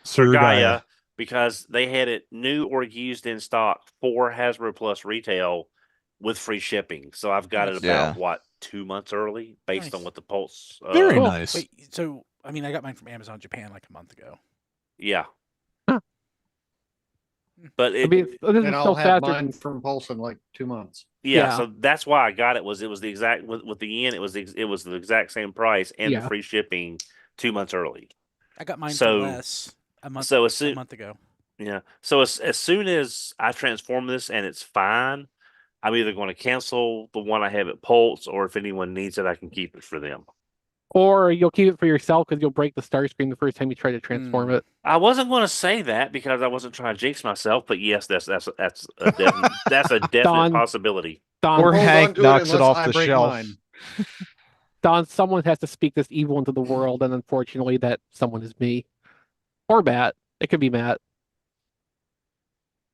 Surgaya because they had it new or used in stock for Hasbro Plus retail with free shipping. So I've got it Nice. about 2 months early based Nice. on what the Pulse. Very Cool. nice. Wait, so I mean, I got mine from Amazon Japan like a month ago. Yeah. Huh. But I mean, this is And still I'll have faster. mine from Pulse in like 2 months. yeah, so that's why I got it. Was the exact with the yen? It was the exact same price and the Yeah. free shipping 2 months early. I got mine So- for less a month ago. Yeah. So as soon as I transform this and it's fine, I'm either going to cancel the one I have at Pulse, or if anyone needs it, I can keep it for them. Or you'll keep it for yourself because you'll break the Starscream the first time you try to transform it. I wasn't going to say that because I wasn't trying to jinx myself, but yes, that's a definite Don. possibility. Don, Or Hold on Hank to it knocks it unless off I the break shelf. mine. Don, someone has to speak this evil into the world, and unfortunately, that someone is me. Or Matt. It could be Matt.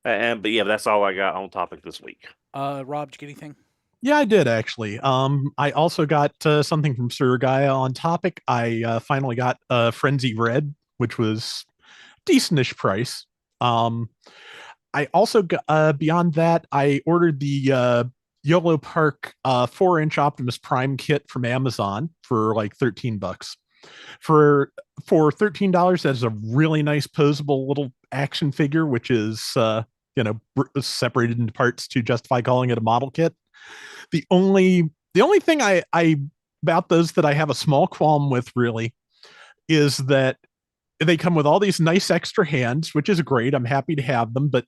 But yeah, that's all I got on topic this week. Rob, did you get anything? Yeah, I did actually. I also got something from Sir Gaia on topic. I finally got Frenzy Red, which was decentish price. I also got, beyond that, I ordered the YOLO Park 4-inch Optimus Prime kit from Amazon for like $13. For $13, that's a really nice posable little action figure, which is separated into parts to justify calling it a model kit. The only thing I about those that I have a small qualm with really is that they come with all these nice extra hands, which is great. I'm happy to have them, but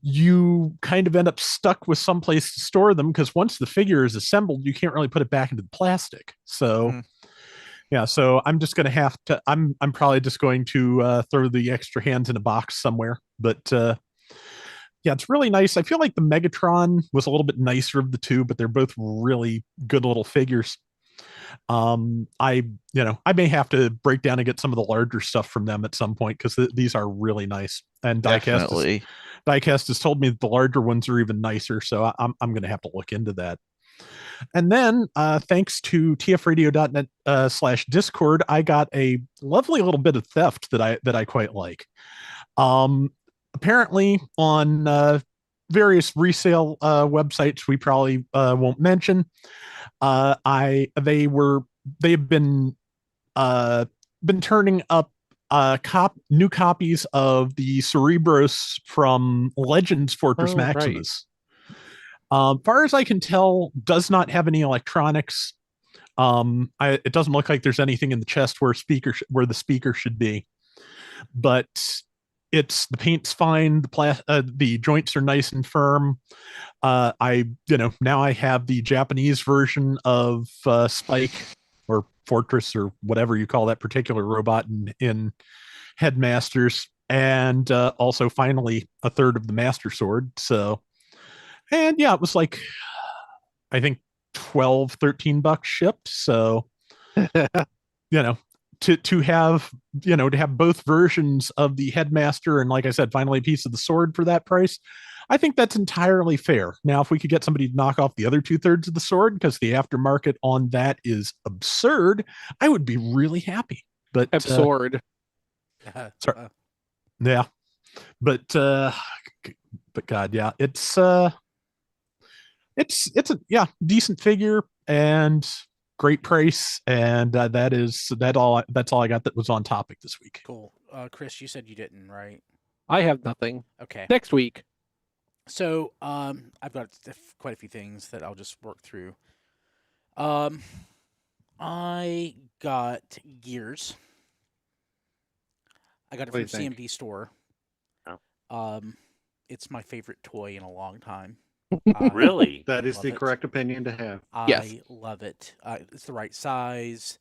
you kind of end up stuck with some place to store them because once the figure is assembled, you can't really put it back into the plastic. So yeah, so I'm just going to have to. I'm probably just going to throw the extra hands in a box somewhere. But yeah, it's really nice. I feel like the Megatron was a little bit nicer of the two, but they're both really good little figures. I may have to break down and get some of the larger stuff from them at some point because these are really nice. And Diecast has told me that the larger ones are even nicer, so I'm going to have to look into that. And then, thanks to tfradio.net /Discord, I got a lovely little bit of theft that I quite like. Apparently, on various resale websites we probably won't mention, they've been turning up new copies of the Cerebros from Legends Fortress Maximus. Far as I can tell, does not have any electronics. It doesn't look like there's anything in the chest where the speaker should be, but the paint's fine. The joints are nice and firm. Now I have the Japanese version of Spike or Fortress or whatever you call that particular robot in Headmasters, and also finally a third of the Master Sword. So. And yeah, it was like, I think $12-13 shipped. So, to have both versions of the Headmaster and, like I said, finally a piece of the sword for that price, I think that's entirely fair. Now, if we could get somebody to knock off the other 2/3 of the sword because the aftermarket on that is absurd, I would be really happy. But absurd. Sorry. Yeah. But God, yeah, it's a decent figure and great price, and that's all I got that was on topic this week. Cool. Chris, you said you didn't, right? I have nothing. Okay. Next week. So I've got quite a few things that I'll just work through. I got Gears. I got it from CMD Store. Oh. It's my favorite toy in a long time. Really? That is the correct opinion to have. I love it. It's the right size.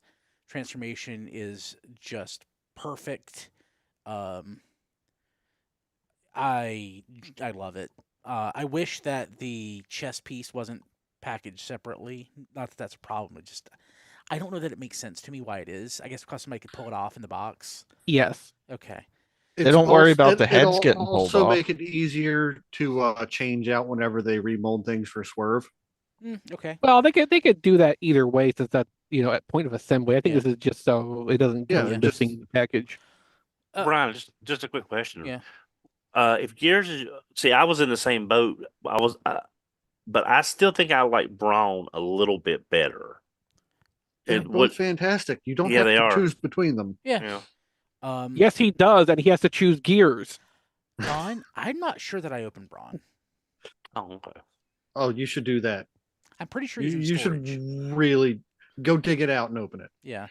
Transformation is just perfect. I love it. I wish that the chest piece wasn't packaged separately. Not that that's a problem. It just, I don't know that it makes sense to me why it is. I guess because somebody could pull it off in the box. Yes. Okay. They don't worry about the heads getting pulled off. Also make it easier to change out whenever they remold things for Swerve. Okay. Well, they could do that either way, since that at point of assembly. I think this is just so it doesn't go missing in the package. Brian, just a quick question. Yeah. If Gears is I was in the same boat. But I still think I like Brawn a little bit better. They're both fantastic. You don't have to choose between them. Yeah. Yes, he does, and he has to choose Gears. Brawn? I'm not sure that I opened Brawn. Oh, okay. Oh, you should do that. I'm pretty sure he's in you storage. should really go dig it out and open it. Yeah.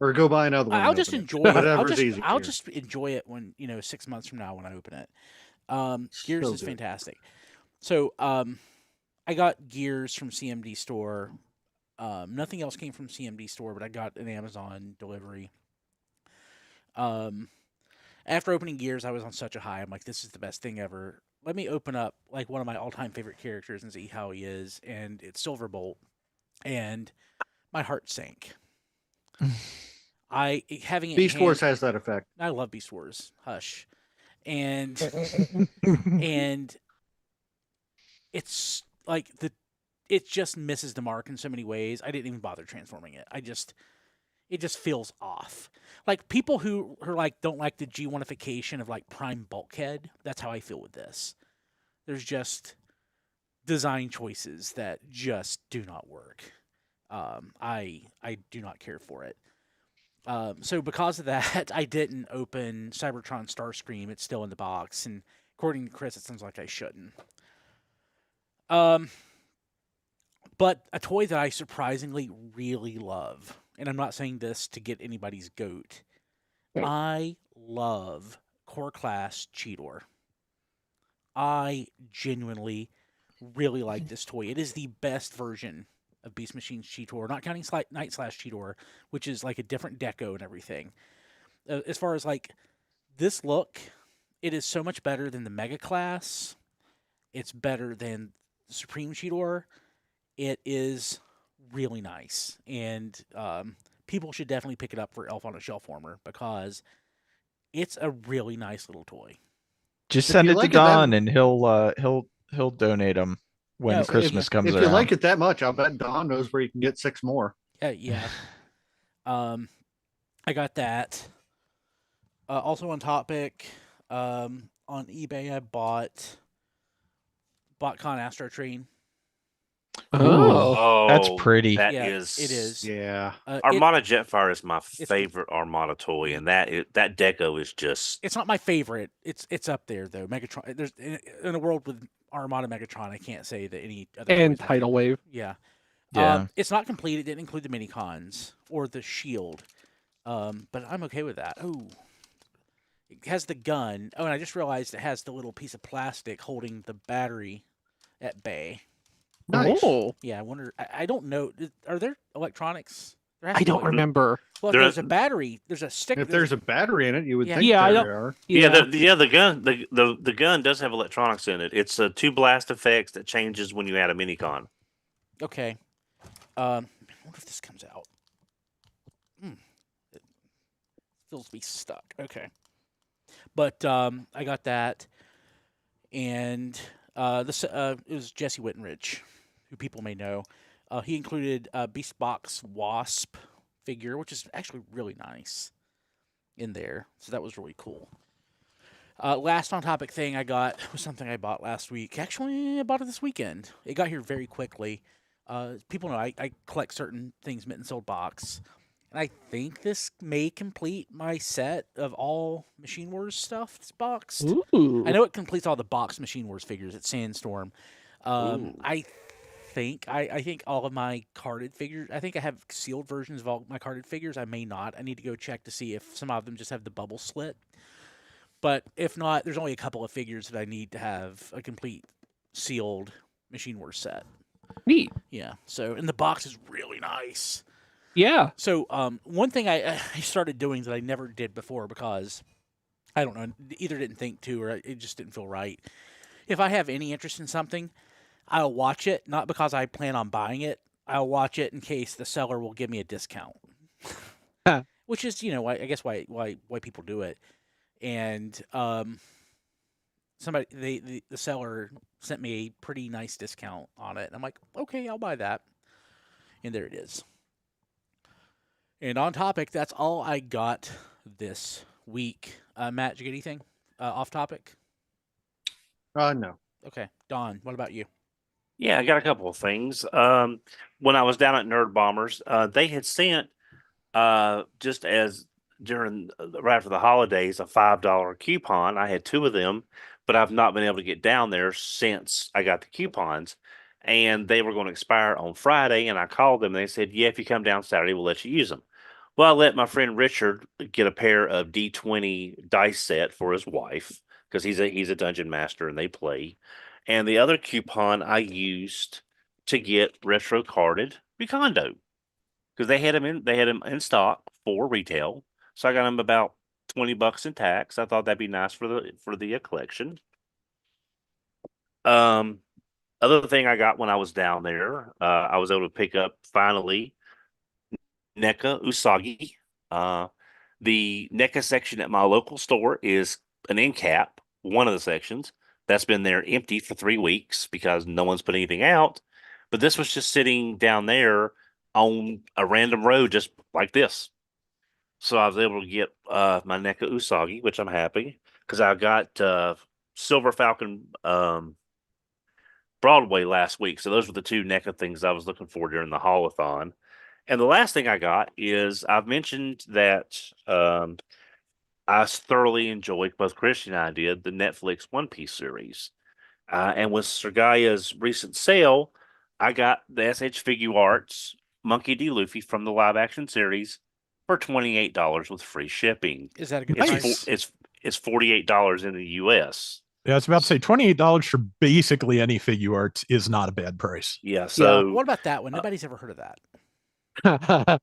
Or go buy another one. I'll just enjoy it. Whatever's I'll just enjoy it when 6 months from now when I open it. Gears is fantastic. So I got Gears from CMD Store. Nothing else came from CMD Store, but I got an Amazon delivery. After opening Gears, I was on such a high. I'm like, this is the best thing ever. Let me open up like one of my all-time favorite characters and see how he is. And it's Silverbolt, and my heart sank. Beast Wars has that effect. I love Beast Wars. Hush. and and it's like it just misses the mark in so many ways. I didn't even bother transforming it. It just feels off. Like people who like don't like the G1ification of like Prime Bulkhead. That's how I feel with this. There's just design choices that just do not work. I do not care for it. So because of that, I didn't open Cybertron Starscream. It's still in the box, and according to Chris, it sounds like I shouldn't. But a toy that I surprisingly really love, and I'm not saying this to get anybody's goat, I love Core Class Cheetor. I genuinely really like this toy. It is the best version of Beast Machine's Cheetor, not counting Night Slash Cheetor, which is like a different deco and everything. As far as like this look, it is so much better than the Mega Class. It's better than the Supreme Cheetor. It is really nice, and people should definitely pick it up for Elf on a Shelf Warmer because it's a really nice little toy. Just If send you it to like it that- Don, and he'll donate them when No, Christmas comes If around. you like it that much, I'll bet Don knows where you can get 6 more. Yeah. I got that. Also on topic, on eBay I bought BotCon Astro Train. Oh. That's pretty. That Yeah, is, it is. Yeah. Armada Jetfire is my it's- favorite Armada toy, and that deco is just. It's not my favorite. It's up there though. Megatron. There's in a world with Armada Megatron, I can't say that any other. And toys are Tidal Wave. Yeah. Yeah. It's not complete. It didn't include the mini cons or the shield. But I'm okay with that. Oh. It has the gun. Oh, and I just realized it has the little piece of plastic holding the battery at bay. Nice. Oh. Yeah, I wonder. I don't know. Are there electronics? There has I to be don't remember. Well, There- there's a battery. There's a stick. If there's a battery in it, you would Yeah. think Yeah, I there don't- are. The gun the gun does have electronics in it. It's 2 blast effects that changes when you add a minicon. Okay. I wonder if this comes out. It feels to be stuck. Okay. But I got that, and this it was Jesse Wittenridge, who people may know. He included a Beast Box Wasp figure, which is actually really nice in there. So that was really cool. Last on topic thing I got was something I bought last week. Actually, I bought it this weekend. It got here very quickly. People know I collect certain things mint and sold box. And I think this may complete my set of all Machine Wars stuff that's boxed. Ooh. I know it completes all the boxed Machine Wars figures at Sandstorm. Ooh. I think all of my carded figures. I think I have sealed versions of all my carded figures. I may not. I need to go check to see if some of them just have the bubble slit. But if not, there's only a couple of figures that I need to have a complete sealed Machine Wars set. Neat. Yeah. So, and the box is really nice. Yeah. So, one thing I started doing that I never did before because I don't know, either didn't think to or it just didn't feel right. If I have any interest in something, I'll watch it, not because I plan on buying it. I'll watch it in case the seller will give me a discount. Huh. Which is, I guess why people do it. And the seller sent me a pretty nice discount on it. I'm like, okay, I'll buy that. And there it is. And on topic, that's all I got this week. Matt, did you get anything off topic? No. Okay. Don, what about you? Yeah, I got a couple of things. When I was down at Nerd Bombers, they had sent just as during right after the holidays a $5 coupon. I had 2 of them, but I've not been able to get down there since I got the coupons, and they were going to expire on Friday. And I called them, and they said, "Yeah, if you come down Saturday, we'll let you use them." Well, I let my friend Richard get a pair of D20 dice set for his wife because he's a dungeon master and they play. And the other coupon I used to get retro carded Recondo because they had them in stock for retail. So I got them about $20 in tax. I thought that'd be nice for the collection. Other thing I got when I was down there, I was able to pick up finally NECA Usagi. The NECA section at my local store is an end cap, one of the sections that's been there empty for 3 weeks because no one's put anything out. But this was just sitting down there on a random road, just like this. So I was able to get my NECA Usagi, which I'm happy because I got Silver Falcon Broadway last week. So those were the two NECA things I was looking for during the haulathon. And the last thing I got is I've mentioned that I thoroughly enjoyed, both Christian and I did, the Netflix One Piece series. And with Sergaya's recent sale, I got the SH Figure Arts Monkey D. Luffy from the live action series for $28 with free shipping. Is that a good It's price? it's $48 in the US. Yeah, I was about to say $28 for basically any figure arts is not a bad price. Yeah. So What about that one? Nobody's ever heard of that.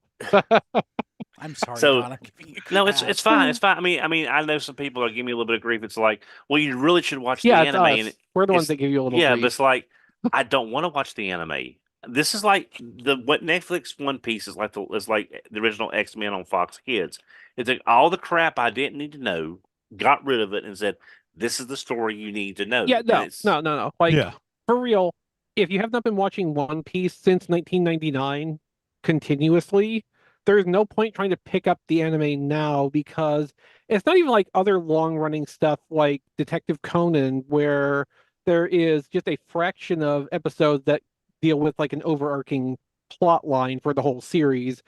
I'm sorry, So- Don. I'm giving you no, crap. it's fine. It's fine. I mean, I know some people are giving me a little bit of grief. It's like, well, you really should watch the Yeah, it's anime. us. And We're the ones it's- that give you a little yeah, grief. but it's like I don't want to watch the anime. This is like what Netflix One Piece is like the original X-Men on Fox Kids. It's like all the crap I didn't need to know, got rid of it, and said, "This is the story you need to know." Yeah, And no, it's- no. Like, Yeah. for real, if you have not been watching One Piece since 1999 continuously, there's no point trying to pick up the anime now because it's not even like other long-running stuff like Detective Conan, where there is just a fraction of episodes that deal with like an overarching plot line for the whole series.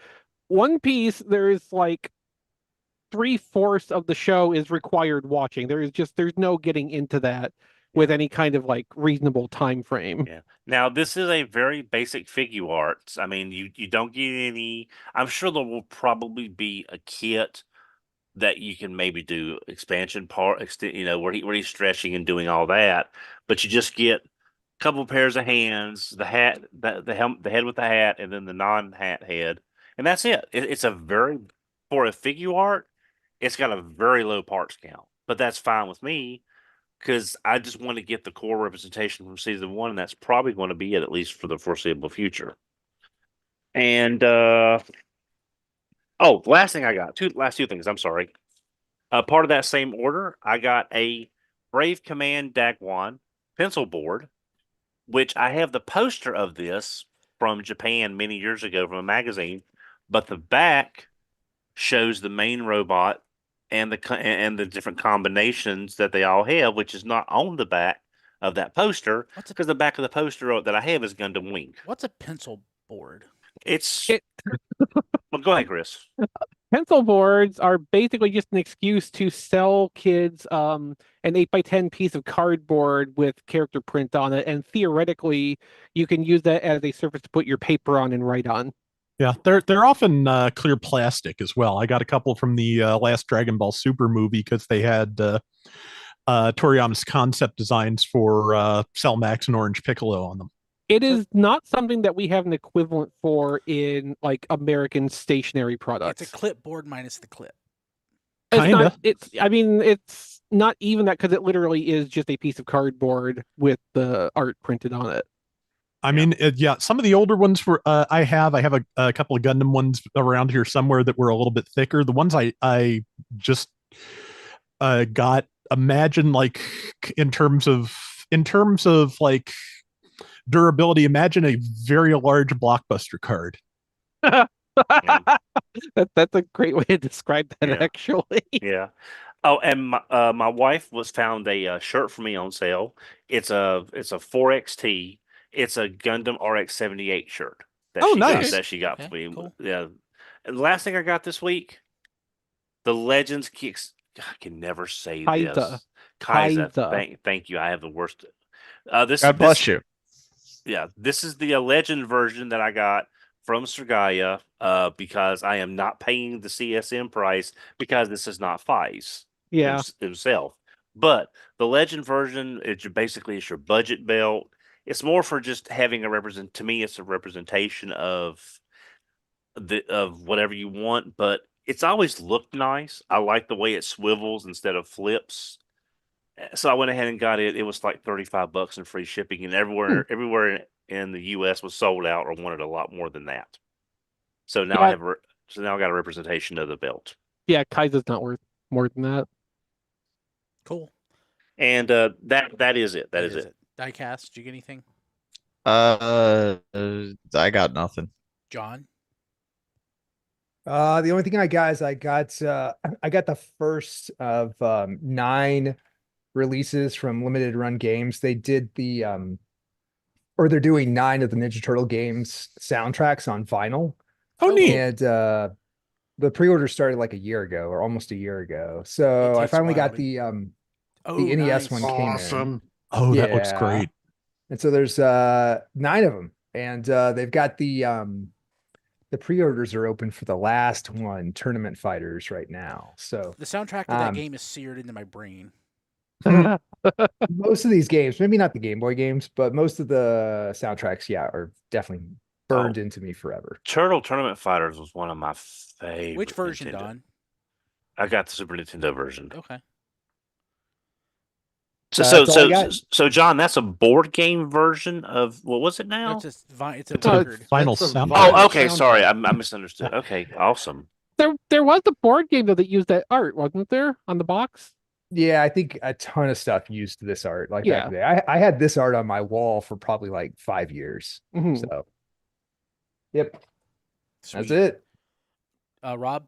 One Piece, there's like 3/4 of the show is required watching. There's no getting into that with any kind of like reasonable time frame. Yeah. Now this is a very basic figure arts. I mean, you don't get any. I'm sure there will probably be a kit that you can maybe do expansion part, where he's stretching and doing all that. But you just get a couple pairs of hands, the hat, the head with the hat, and then the non-hat head, and that's it. It's a very for a figure art. It's got a very low parts count, but that's fine with me because I just want to get the core representation from season one, and that's probably going to be it at least for the foreseeable future. And the last thing I got, last two things. I'm sorry. Part of that same order, I got a Brave Command Dagwan pencil board, which I have the poster of this from Japan many years ago from a magazine, but the back shows the main robot and the different combinations that they all have, which is not on the back of that poster because the back of the poster that I have is Gundam Wing. What's a pencil board? Well, go ahead, Chris. Pencil boards are basically just an excuse to sell kids an 8x10 piece of cardboard with character print on it, and theoretically you can use that as a surface to put your paper on and write on. Yeah, they're often clear plastic as well. I got a couple from the last Dragon Ball Super movie because they had Toriyama's concept designs for Cell Max and Orange Piccolo on them. It is not something that we have an equivalent for in like American stationery products. It's a clipboard minus the clip. Kinda. It's not even that because it literally is just a piece of cardboard with the art printed on it. I mean, some of the older ones were I have a couple of Gundam ones around here somewhere that were a little bit thicker. The ones I just got, imagine like in terms of like durability, imagine a very large Blockbuster card. That's a great way to describe that, actually. Yeah. Oh, and my wife found a shirt for me on sale. It's a 4XT. It's a Gundam RX-78 shirt that she got for me. Cool. Yeah. And the last thing I got this week, the Legends Kicks. I can never say this. Kaiza. Thank you. I have the worst. God bless you. Yeah, this is the legend version that I got from Sergaya because I am not paying the CSM price because this is not FICE himself. But the legend version, it's your budget belt. It's more for just having to me, it's a representation of whatever you want, but it's always looked nice. I like the way it swivels instead of flips. So I went ahead and got it. It was like $35 in free shipping, and everywhere in the US was sold out or wanted a lot more than that. So now I got a representation of the belt. Yeah, Kaiza's not worth more than that. Cool. And that is it. That is it. Diecast, did you get anything? I got nothing. John? The only thing I got is I got the first of 9 releases from Limited Run Games. They did or they're doing 9 of the Ninja Turtle games soundtracks on vinyl. Oh, neat. And the pre-order started like a year ago or almost a year ago. So I takes a finally while got to- the NES one came in. Awesome. Oh, that looks Yeah. great. And so there's 9 of them. And they've got the pre-orders are open for the last one, Tournament Fighters, right now. So The soundtrack to that game is seared into my brain. most of these games, maybe not the Game Boy games, but most of the soundtracks, yeah, are definitely burned into me forever. Turtle Tournament Fighters was one of my favorite. Which version, Nintendo. Don? I got the Super Nintendo version. Okay. So, John, that's a board game version of what was it now? It's a It's a record. final It's a sound. vinyl. Oh, okay. soundtrack. Sorry, I misunderstood. Okay, awesome. There was the board game though that used that art, wasn't there, on the box? Yeah, I think a ton of stuff used this art. Like Yeah. back in the day. I had this art on my wall for probably like 5 years. Mhm. So, yep, Sweet. that's it. Rob?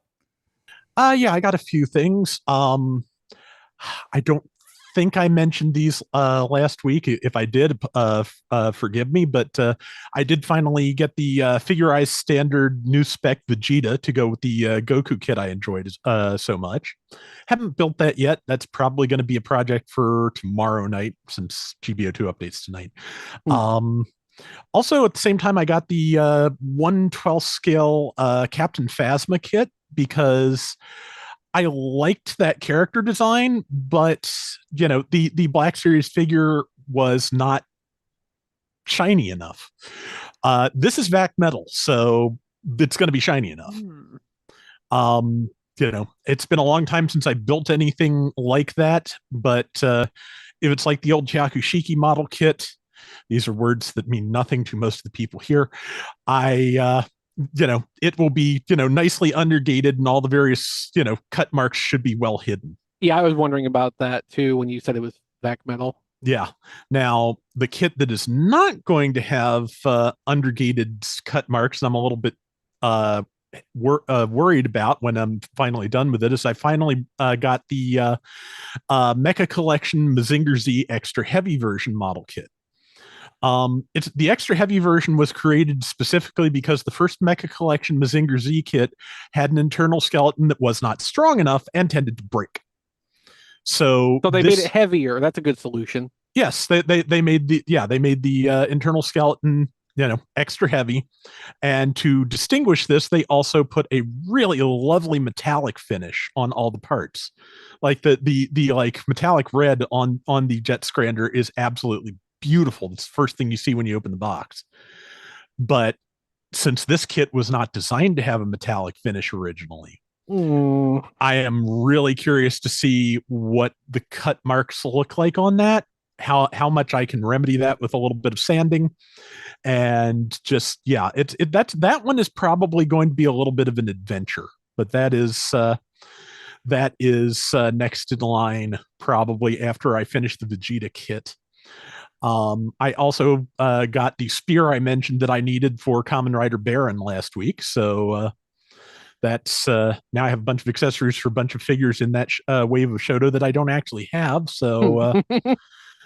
Yeah, I got a few things. I don't think I mentioned these last week. If I did, forgive me, but I did finally get the figurized standard new spec Vegeta to go with the Goku kit I enjoyed so much. Haven't built that yet. That's probably going to be a project for tomorrow night since GBO2 updates tonight. Also, at the same time, I got the 1/12 scale Captain Phasma kit because I liked that character design, but the Black Series figure was not shiny enough. This is VAC metal, so it's going to be shiny enough. It's been a long time since I built anything like that, but if it's like the old Hyakushiki model kit, these are words that mean nothing to most of the people here. It will be, nicely undergated and all the various, cut marks should be well hidden. Yeah, I was wondering about that too when you said it was VAC metal. Yeah. Now, the kit that is not going to have undergated cut marks, and I'm a little bit worried about when I'm finally done with it, is I finally got the Mecha Collection Mazinger Z Extra Heavy version model kit. It's the extra heavy version was created specifically because the first Mecha Collection Mazinger Z kit had an internal skeleton that was not strong enough and tended to break. So they made it heavier. That's a good solution. Yes, they made the internal skeleton extra heavy, and to distinguish this, they also put a really lovely metallic finish on all the parts. Like the like metallic red on the Jet Scrander is absolutely beautiful. It's the first thing you see when you open the box. But since this kit was not designed to have a metallic finish originally, I am really curious to see what the cut marks look like on that, how much I can remedy that with a little bit of sanding. And just, yeah, that one is probably going to be a little bit of an adventure, but that is next in line probably after I finish the Vegeta kit. I also got the spear I mentioned that I needed for Kamen Rider Baron last week. So that's now I have a bunch of accessories for a bunch of figures in that wave of Shoto that I don't actually have. So,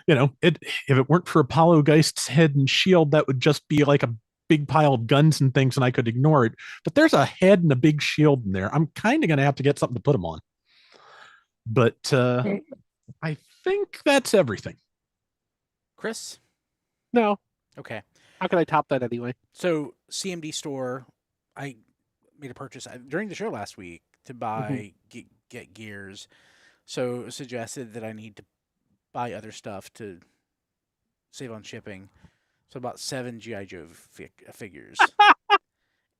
if it weren't for Apollo Geist's head and shield, that would just be like a big pile of guns and things and I could ignore it. But there's a head and a big shield in there. I'm kind of going to have to get something to put them on. But I think that's everything. Chris? No. Okay. How can I top that anyway? So, CMD store, I made a purchase during the show last week to buy, get gears. So, it suggested that I need to buy other stuff to save on shipping. So, about 7 G.I. Joe figures.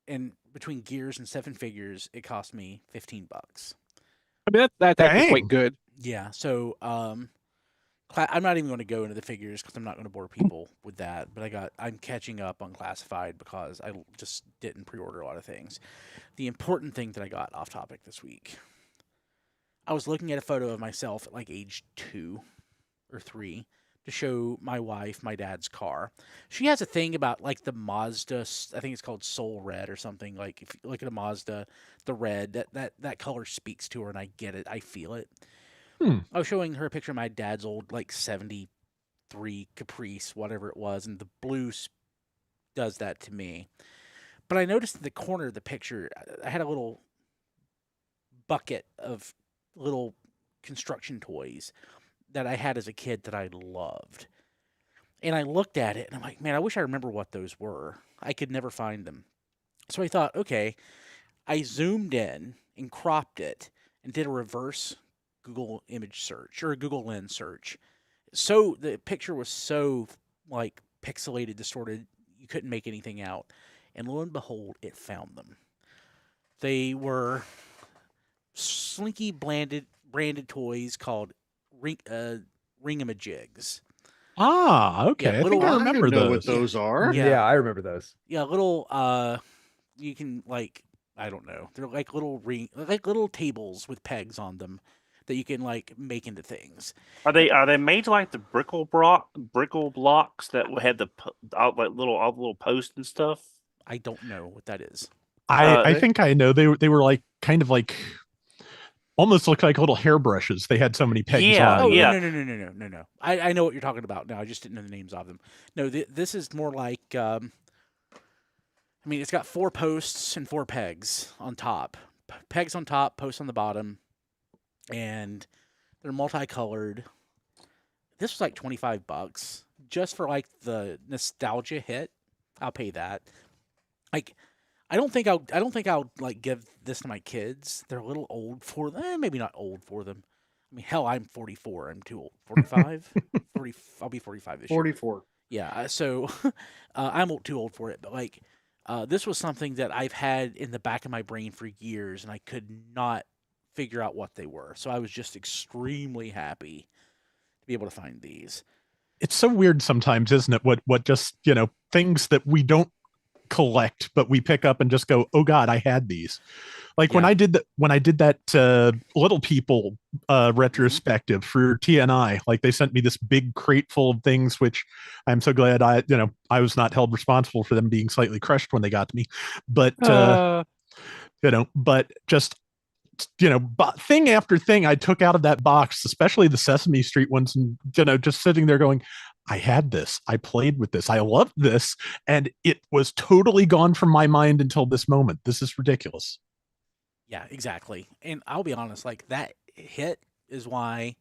And between gears and 7 figures, it cost me $15. I mean, that's actually quite good. Yeah. So, I'm not even going to go into the figures because I'm not going to bore people with that. But I'm catching up on classified because I just didn't pre-order a lot of things. The important thing that I got off topic this week, I was looking at a photo of myself at like age 2 or 3 to show my wife my dad's car. She has a thing about like the Mazda, I think it's called Soul Red or something. Like if you look at a Mazda, the red, that color speaks to her, and I get it. I feel it. I was showing her a picture of my dad's old like 73 Caprice, whatever it was, and the blue does that to me. But I noticed in the corner of the picture, I had a little bucket of little construction toys that I had as a kid that I loved. And I looked at it and I'm like, man, I wish I remember what those were. I could never find them. So I thought, okay, I zoomed in and cropped it and did a reverse Google image search or a Google Lens search. So the picture was so like pixelated, distorted, you couldn't make anything out. And lo and behold, it found them. They were slinky branded toys called Ringamajigs. Ah, okay. Yeah, I think I I remember know those. what those are. Yeah. Yeah, I remember those. Yeah, little you can like, I don't know. They're like little tables with pegs on them that you can like make into things. Are they made like the brickle blocks that had the all the little posts and stuff? I don't know what that is. I think I know they were like kind of like almost looked like little hairbrushes. They had so many pegs Yeah, on. Oh, yeah. no. I know what you're talking about now. I just didn't know the names of them. No, this is more like, I mean, it's got 4 posts and 4 pegs on top. Pegs on top, posts on the bottom, and they're multicolored. This was like $25 just for like the nostalgia hit. I'll pay that. Like, I don't think I'll like give this to my kids. They're a little old for them. Maybe not old for them. I mean, hell, I'm 44. I'm too old. 45? 40. I'll be 45 this year. 44. Yeah. So I'm too old for it. But like, this was something that I've had in the back of my brain for years, and I could not figure out what they were. So I was just extremely happy to be able to find these. It's so weird sometimes, isn't it? What just, things that we don't collect, but we pick up and just go, oh God, I had these. Like when Yeah. I did that Little People retrospective for TNI, like they sent me this big crate full of things, which I'm so glad I was not held responsible for them being slightly crushed when they got to me. But but just thing after thing I took out of that box, especially the Sesame Street ones, and just sitting there going, I had this, I played with this, I loved this, and it was totally gone from my mind until this moment. This is ridiculous. Yeah, exactly. And I'll be honest, like that hit is why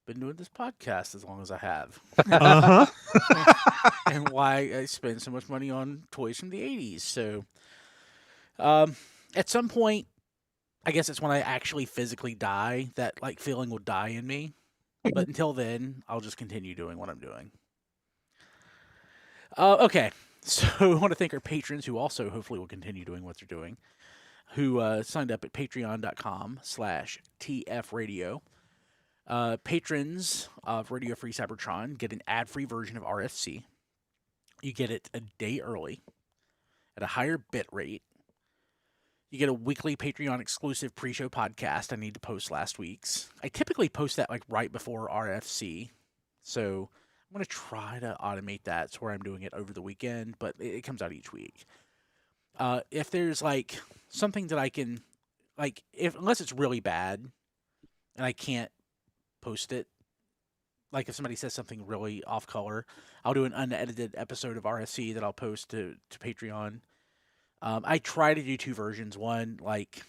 I've been doing this podcast as long as I have. And why I spend so much money on toys from the 80s. So at some point, I guess it's when I actually physically die, that like feeling will die in me. But until then, I'll just continue doing what I'm doing. Okay, so I want to thank our patrons who also hopefully will continue doing what they're doing, who signed up at patreon.com/tfradio. Patrons of Radio Free Cybertron get an ad-free version of RFC. You get it a day early at a higher bit rate. You get a weekly Patreon exclusive pre-show podcast. I need to post last week's. I typically post that like right before RFC. So I'm going to try to automate that to where I'm doing it over the weekend, but it comes out each week. If there's like something that I can, like, unless it's really bad and I can't post it, like if somebody says something really off color, I'll do an unedited episode of RFC that I'll post to Patreon. I try to do 2 versions. One, like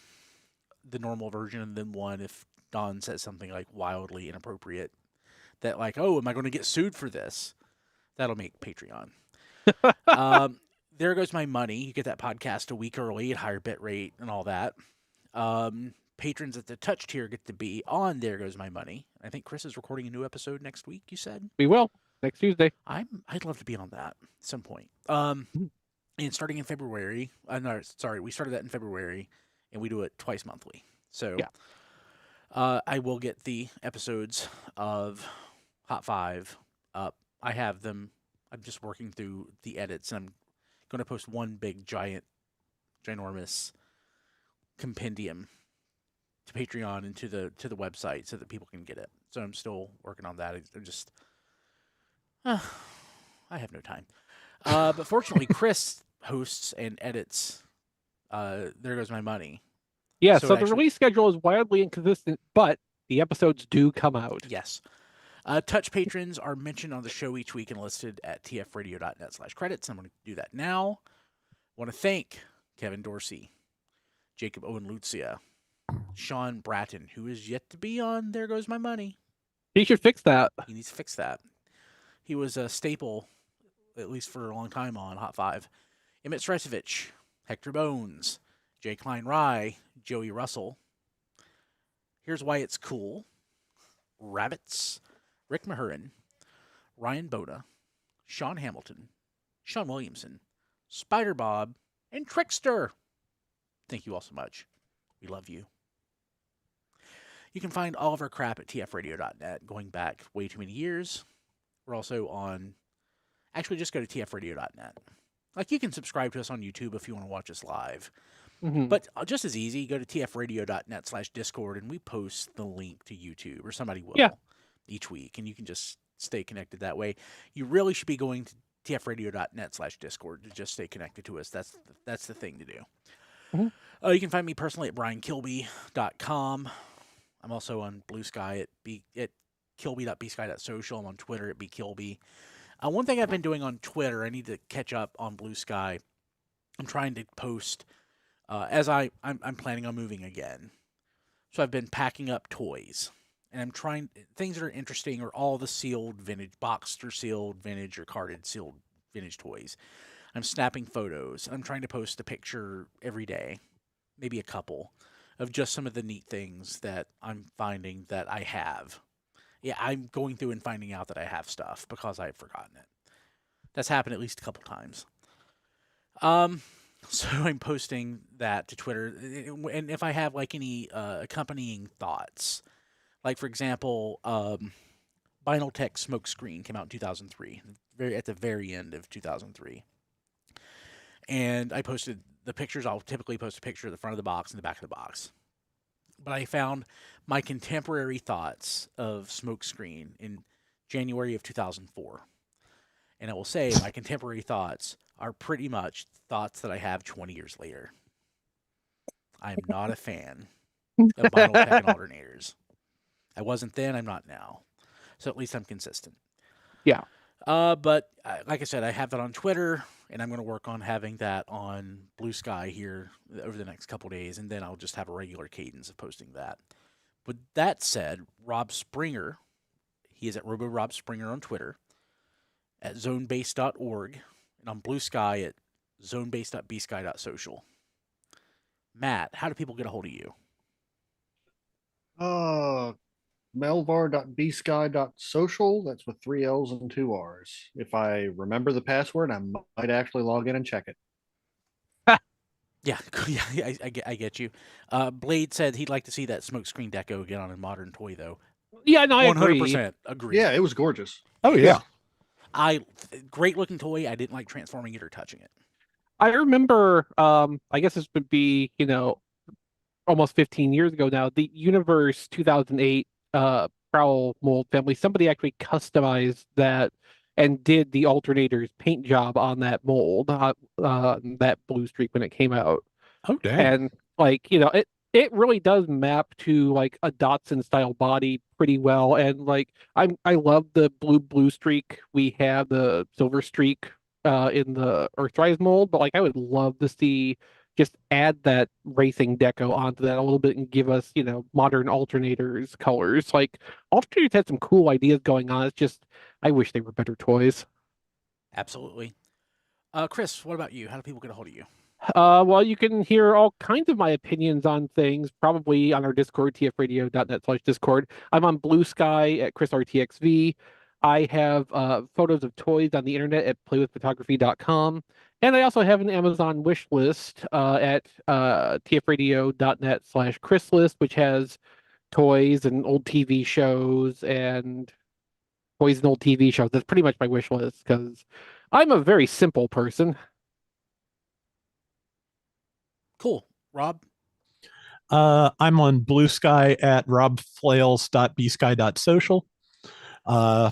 the normal version, and then one if Don says something like wildly inappropriate that like, oh, am I going to get sued for this? That'll make Patreon. There Goes My Money. You get that podcast a week early at higher bit rate and all that. Patrons at the touch tier get to be on There Goes My Money. I think Chris is recording a new episode next week, you said? We will. Next Tuesday. I'd love to be on that at some point. And starting in February, we started that in February, and we do it twice monthly. So yeah. I will get the episodes of Hot 5 up. I have them. I'm just working through the edits, and I'm going to post one big, ginormous compendium to Patreon and to the website so that people can get it. So I'm still working on that. I'm just I have no time. But fortunately, Chris hosts and edits. There Goes My Money. Yeah, So so it the actually- release schedule is wildly inconsistent, but the episodes do come out. Yes. Touch patrons are mentioned on the show each week and listed at tfradio.net/credits. I'm going to do that now. I want to thank Kevin Dorsey, Jacob Owen Lucia, Sean Bratton, who is yet to be on There Goes My Money. He should fix that. He needs to fix that. He was a staple, at least for a long time, on Hot 5. Emmett Stresovich, Hector Bones, Jay Klein Rye, Joey Russell. Here's Why It's Cool. Rabbits, Rick Mahurin, Ryan Boda, Sean Hamilton, Sean Williamson, Spider Bob, and Trickster. Thank you all so much. We love you. You can find all of our crap at tfradio.net, going back way too many years. We're also on... Actually, just go to tfradio.net. Like, you can subscribe to us on YouTube if you want to watch us live. Mm-hmm. But just as easy, go to tfradio.net/discord, and we post the link to YouTube, or somebody will, each week, and you can just stay connected that way. You really should be going to tfradio.net/discord to just stay connected to us. That's the thing to do. Mm-hmm. You can find me personally at briankilby.com. I'm also on Blue Sky at kilby.bsky.social. I'm on Twitter at bkilby. One thing I've been doing on Twitter, I need to catch up on Blue Sky. I'm trying to post as I'm planning on moving again. So I've been packing up toys. And I'm trying, things that are interesting are all the sealed vintage, boxed or sealed vintage or carded sealed vintage toys. I'm snapping photos. I'm trying to post a picture every day, maybe a couple, of just some of the neat things that I'm finding that I have. Yeah, I'm going through and finding out that I have stuff because I've forgotten it. That's happened at least a couple times. So I'm posting that to Twitter, and if I have like any accompanying thoughts, like for example, Vinyltech Smokescreen came out in 2003, at the very end of 2003, and I posted the pictures. I'll typically post a picture of the front of the box and the back of the box, but I found my contemporary thoughts of Smokescreen in January of 2004, and I will say my contemporary thoughts are pretty much thoughts that I have 20 years later. I'm not a fan of Vinyltech and alternators. I wasn't then, I'm not now. So at least I'm consistent. Yeah. But like I said, I have that on Twitter, and I'm going to work on having that on Blue Sky here over the next couple days, and then I'll just have a regular cadence of posting that. With that said, Rob Springer, he is at RoboRobSpringer on Twitter, at zonebase.org, and on Blue Sky at zonebase.bsky.social. Matt, how do people get a hold of you? Melvar.bsky.social. That's with 3 L's and 2 R's. If I remember the password, I might actually log in and check it. Yeah, I get you. Blade said he'd like to see that Smokescreen deco again on a modern toy, though. Yeah, no, I 100% agree. Yeah, it was gorgeous. Oh yeah. Great looking toy. I didn't like transforming it or touching it. I remember, I guess this would be, almost 15 years ago now, the Universe 2008 Prowl mold family, somebody actually customized that and did the alternators paint job on that mold, that blue streak when it came out. Oh dang. And it really does map to like a Datsun style body pretty well. And like I love the blue streak. We have the silver streak in the Earthrise mold, but like I would love to see just add that racing deco onto that a little bit and give us, modern alternators colors. Like alternators had some cool ideas going on. It's just I wish they were better toys. Absolutely. Chris, what about you? How do people get a hold of you? Well, you can hear all kinds of my opinions on things, probably on our Discord, tfradio.net/Discord. I'm on Blue Sky at ChrisRTXV. I have photos of toys on the internet at playwithphotography.com. And I also have an Amazon wish list at tfradio.net/ChrisList, which has toys and old TV shows and toys and old TV shows. That's pretty much my wish list because I'm a very simple person. Cool. Rob? I'm on Blue Sky at robflails.bsky.social. I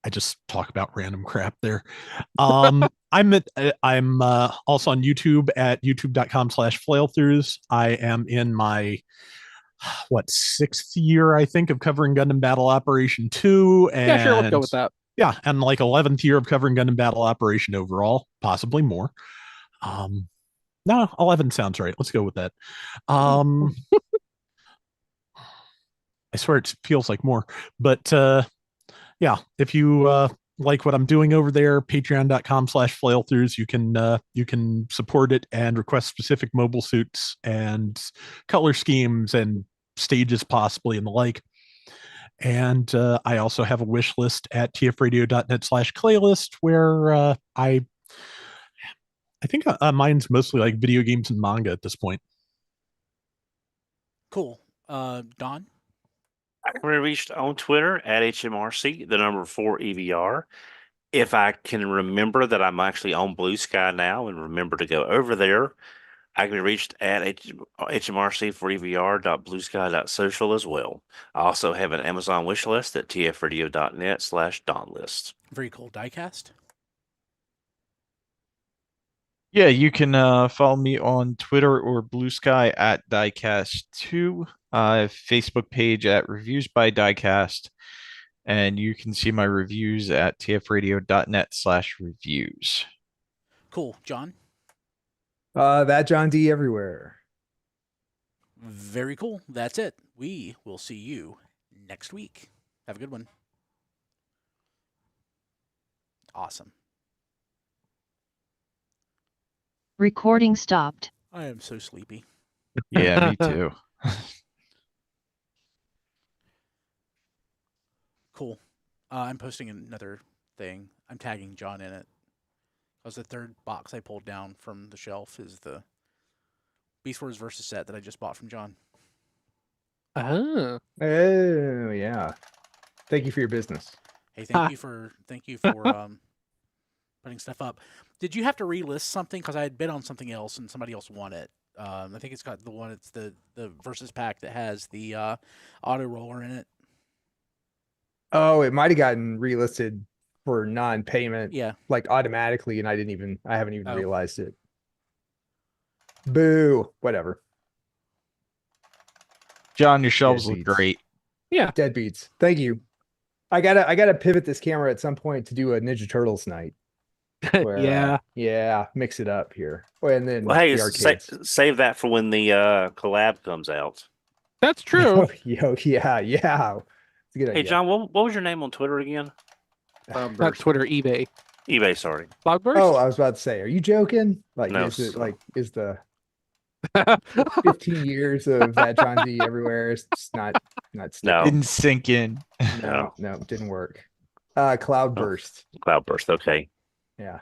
just talk about random crap there. I'm also on YouTube at youtube.com/flailthroughs. I am in my 6th year, I think, of covering Gundam Battle Operation 2. And yeah, sure, let's go with that. Yeah, and like 11th year of covering Gundam Battle Operation overall, possibly more. No, 11 sounds right. Let's go with that. I swear it feels like more, but yeah, if you like what I'm doing over there, patreon.com/flailthroughs, you can support it and request specific mobile suits and color schemes and stages possibly and the like. And I also have a wish list at tfradio.net/claylist where I think mine's mostly like video games and manga at this point. Cool. Don? I can be reached on Twitter at HMRC, the number 4 EVR. If I can remember that I'm actually on Blue Sky now and remember to go over there, I can be reached at HMRC4EVR.bluesky.social as well. I also have an Amazon wish list at tfradio.net/donlist. Very cool. Diecast? Yeah, you can follow me on Twitter or Blue Sky at Diecast2, Facebook page at Reviews by Diecast, and you can see my reviews at tfradio.net/reviews. Cool. John? That John D everywhere. Very cool. That's it. We will see you next week. Have a good one. Awesome. Recording stopped. I am so sleepy. Yeah, me too. Cool. I'm posting another thing. I'm tagging John in it. Because the third box I pulled down from the shelf is the Beast Wars Versus set that I just bought from John. Oh. Oh yeah. Thank you for your business. Hey, thank you for putting stuff up. Did you have to relist something? Because I had bid on something else and somebody else won it. I think it's got the one. It's the Versus pack that has the auto roller in it. Oh, it might have gotten relisted for non-payment, Yeah. like automatically, and I haven't even Oh. realized it. Boo. Whatever. John, your shelves look Deadbeats. great. Yeah. Deadbeats. Thank you. I gotta pivot this camera at some point to do a Ninja Turtles night. Where, Yeah. yeah, mix it up here. And then Well, hey, the arcades. save that for when the collab comes out. That's true. Yo, yeah. It's a good Hey, idea. John, what was your name on Twitter again? Not Twitter, eBay. eBay, sorry. Cloudburst? Oh, I was about to say, are you joking? Like, No, is it so- like is the 15 years of that John D everywhere? It's just not sticking. No. Didn't sink in. No, didn't work. Cloudburst. Cloudburst, okay. Yeah.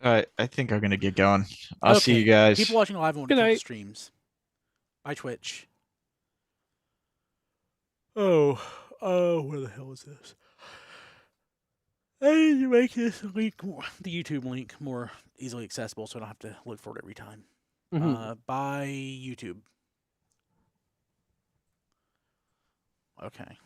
All right, I think I'm gonna get going. I'll see you Okay. guys. People watching live on Good night. streams. By Twitch. Oh, where the hell is this? I need to make this link the YouTube link more easily accessible so I don't have to look for it every time. By YouTube. Okay.